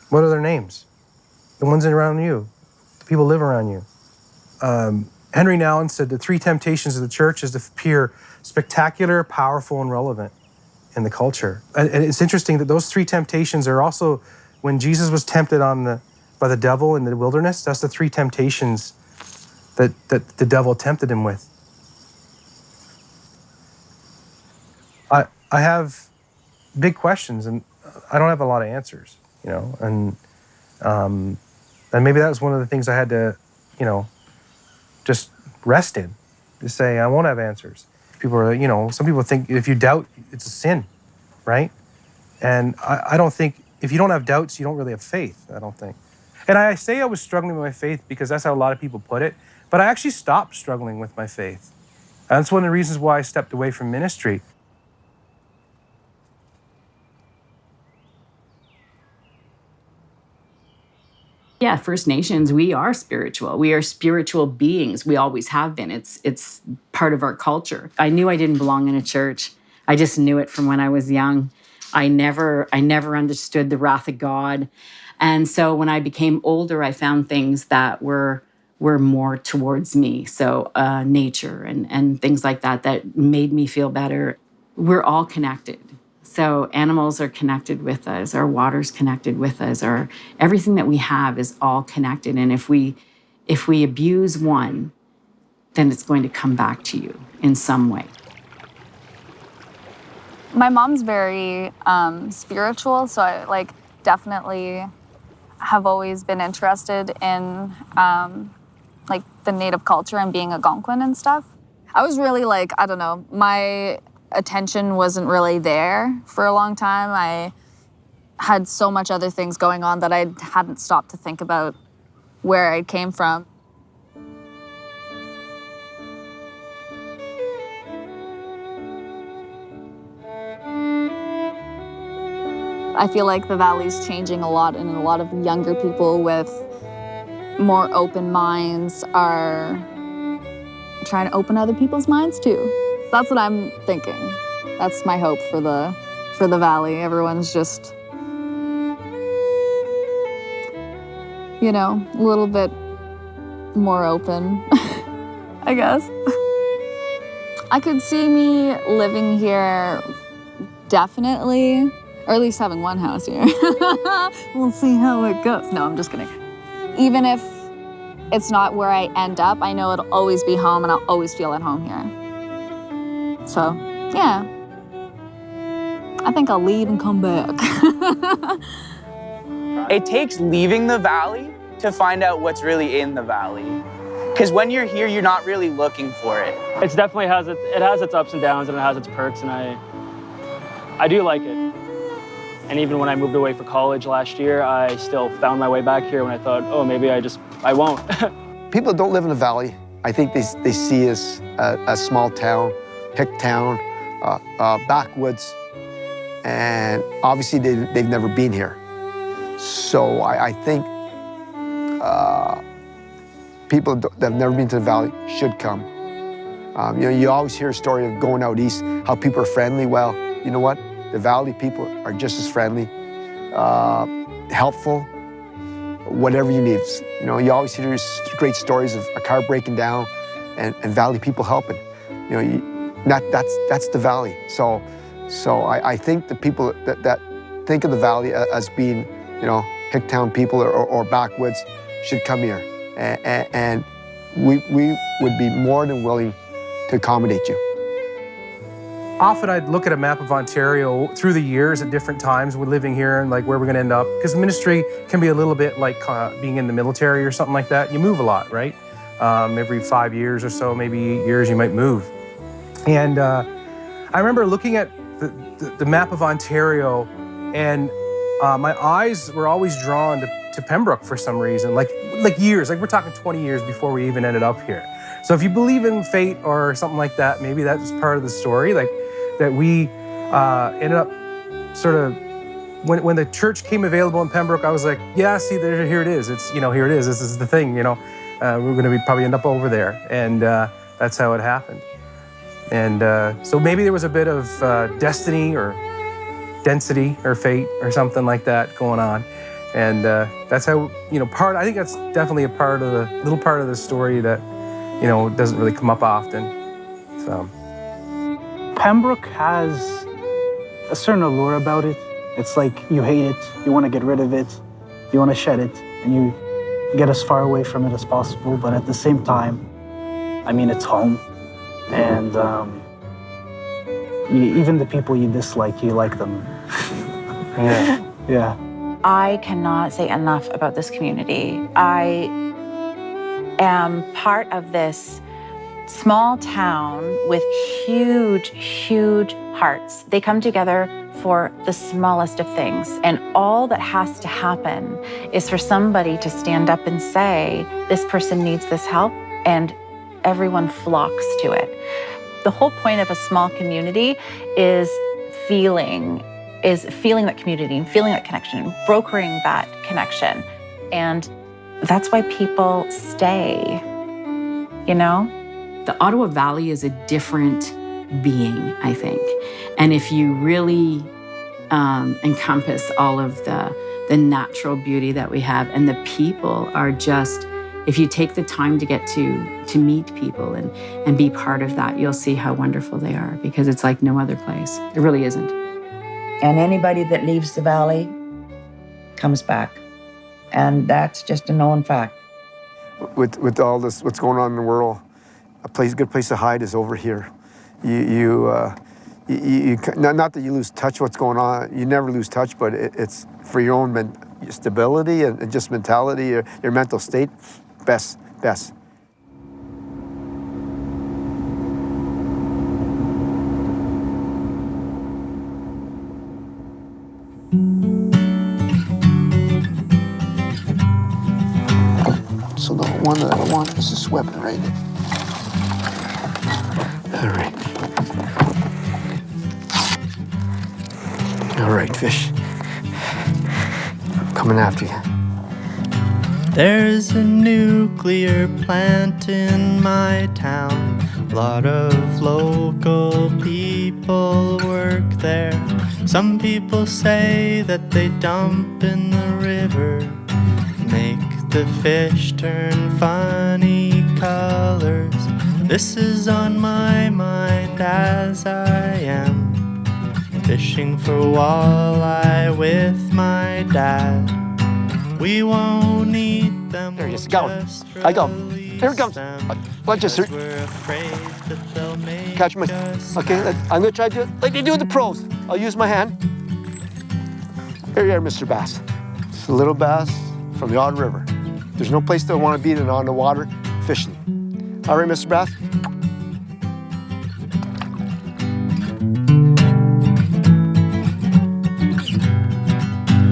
What are their names? The ones around you, the people live around you. Henry Nouwen said the three temptations of the church is to appear spectacular, powerful, and relevant in the culture. And it's interesting that those three temptations are also, when Jesus was tempted by the devil in the wilderness, that's the three temptations that the devil tempted him with. I have big questions, and I don't have a lot of answers, and maybe that was one of the things I had to, just rest in, to say, I won't have answers. People are, some people think if you doubt, it's a sin, right? And I don't think, if you don't have doubts, you don't really have faith, I don't think. And I say I was struggling with my faith because that's how a lot of people put it, but I actually stopped struggling with my faith. And that's one of the reasons why I stepped away from ministry. Yeah, First Nations, we are spiritual. We are spiritual beings. We always have been. It's part of our culture. I knew I didn't belong in a church. I just knew it from when I was young. I never understood the wrath of God. And so when I became older, I found things that were more towards me. So nature and things like that made me feel better. We're all connected. So animals are connected with us, our water's connected with us, everything that we have is all connected. And if we abuse one, then it's going to come back to you in some way. My mom's very spiritual, so I definitely have always been interested in the native culture and being Algonquin and stuff. I was really my attention wasn't really there for a long time. I had so much other things going on that I hadn't stopped to think about where I came from. I feel like the Valley's changing a lot, and a lot of younger people with more open minds are trying to open other people's minds too. That's what I'm thinking. That's my hope for the Valley. Everyone's just, a little bit more open, I guess. I could see me living here, definitely, or at least having one house here. We'll see how it goes. No, I'm just kidding. Even if it's not where I end up, I know it'll always be home and I'll always feel at home here. So, yeah. I think I'll leave and come back. It takes leaving the valley to find out what's really in the valley. Because when you're here, you're not really looking for it. It's definitely it has its ups and downs, and it has its perks, and I do like it. And even when I moved away for college last year, I still found my way back here when I thought, oh, maybe I won't. People that don't live in the valley, I think they see us a small town, hick town, backwoods, and obviously they've never been here. So I think people that have never been to the valley should come. You know, you always hear a story of going out east, how people are friendly. Well, you know what? The valley people are just as friendly, helpful, whatever you need. You know, you always hear great stories of a car breaking down and valley people helping. You know, that's the valley. So I think the people that think of the valley as being, you know, hick town people or backwoods should come here. And we would be more than willing to accommodate you. Often I'd look at a map of Ontario through the years at different times we're living here and like where we're gonna end up. Because ministry can be a little bit like being in the military or something like that. You move a lot, right? Every 5 years or so, maybe 8 years, you might move. And I remember looking at the map of Ontario, and my eyes were always drawn to Pembroke for some reason, like years, like we're talking 20 years before we even ended up here. So if you believe in fate or something like that, maybe that's part of the story, like that we ended up sort of, when the church came available in Pembroke, I was like, yeah, see, here it is. It's, you know, here it is. This is the thing, you know. We're going to probably end up over there. And that's how it happened. And so maybe there was a bit of destiny or density or fate or something like that going on. And that's how, you know, I think that's definitely a little part of the story that, you know, doesn't really come up often. So. Pembroke has a certain allure about it. It's like you hate it, you want to get rid of it, you want to shed it, and you get as far away from it as possible. But at the same time, I mean, it's home. And even the people you dislike, you like them. Yeah. Yeah. I cannot say enough about this community. I am part of this small town with huge, huge hearts. They come together for the smallest of things. And all that has to happen is for somebody to stand up and say, this person needs this help, and everyone flocks to it. The whole point of a small community is feeling that community and feeling that connection, brokering that connection. And that's why people stay, you know? The Ottawa Valley is a different being, I think. And if you really encompass all of the natural beauty that we have, and the people are just, if you take the time to get to meet people and be part of that, you'll see how wonderful they are, because it's like no other place. It really isn't. And anybody that leaves the valley comes back. And that's just a known fact. With all this, what's going on in the world, a good place to hide is over here. Not that you lose touch what's going on, you never lose touch, but it's for your own stability and just mentality, your mental state, best. So the one that I want is this weapon right here. All right, fish. I'm coming after you. There's a nuclear plant in my town. A lot of local people work there. Some people say that they dump in the river, make the fish turn funny colors. This is on my mind as I am fishing for walleye with my dad. We won't eat them. There he is. Got him. I got him. Here he comes. Watch this. Catch my. Okay, I'm gonna try to do it like they do with the pros. I'll use my hand. Here you are, Mr. Bass. It's a little bass from the Ottawa River. There's no place that I want to be than on the water fishing. All right, Mr. Bath?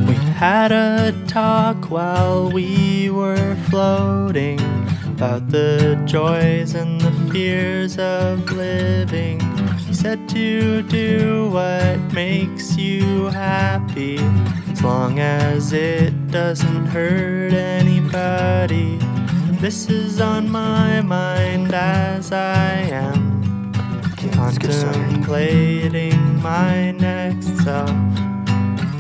We had a talk while we were floating about the joys and the fears of living. He said to do what makes you happy, as long as it doesn't hurt anybody. This is on my mind as I am contemplating my next self.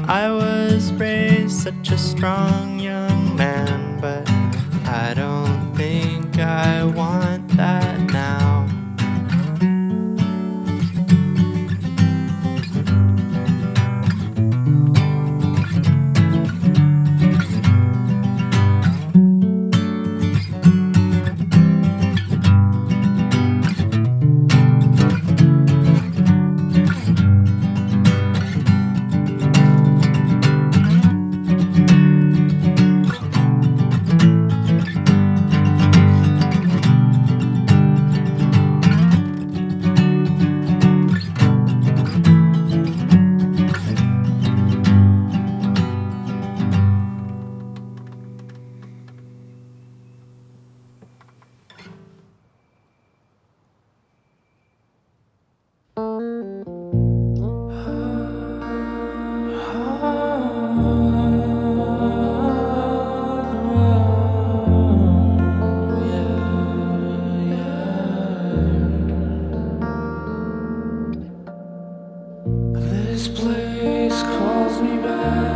I was raised such a strong young man, but I don't think I want that now. This place calls me back.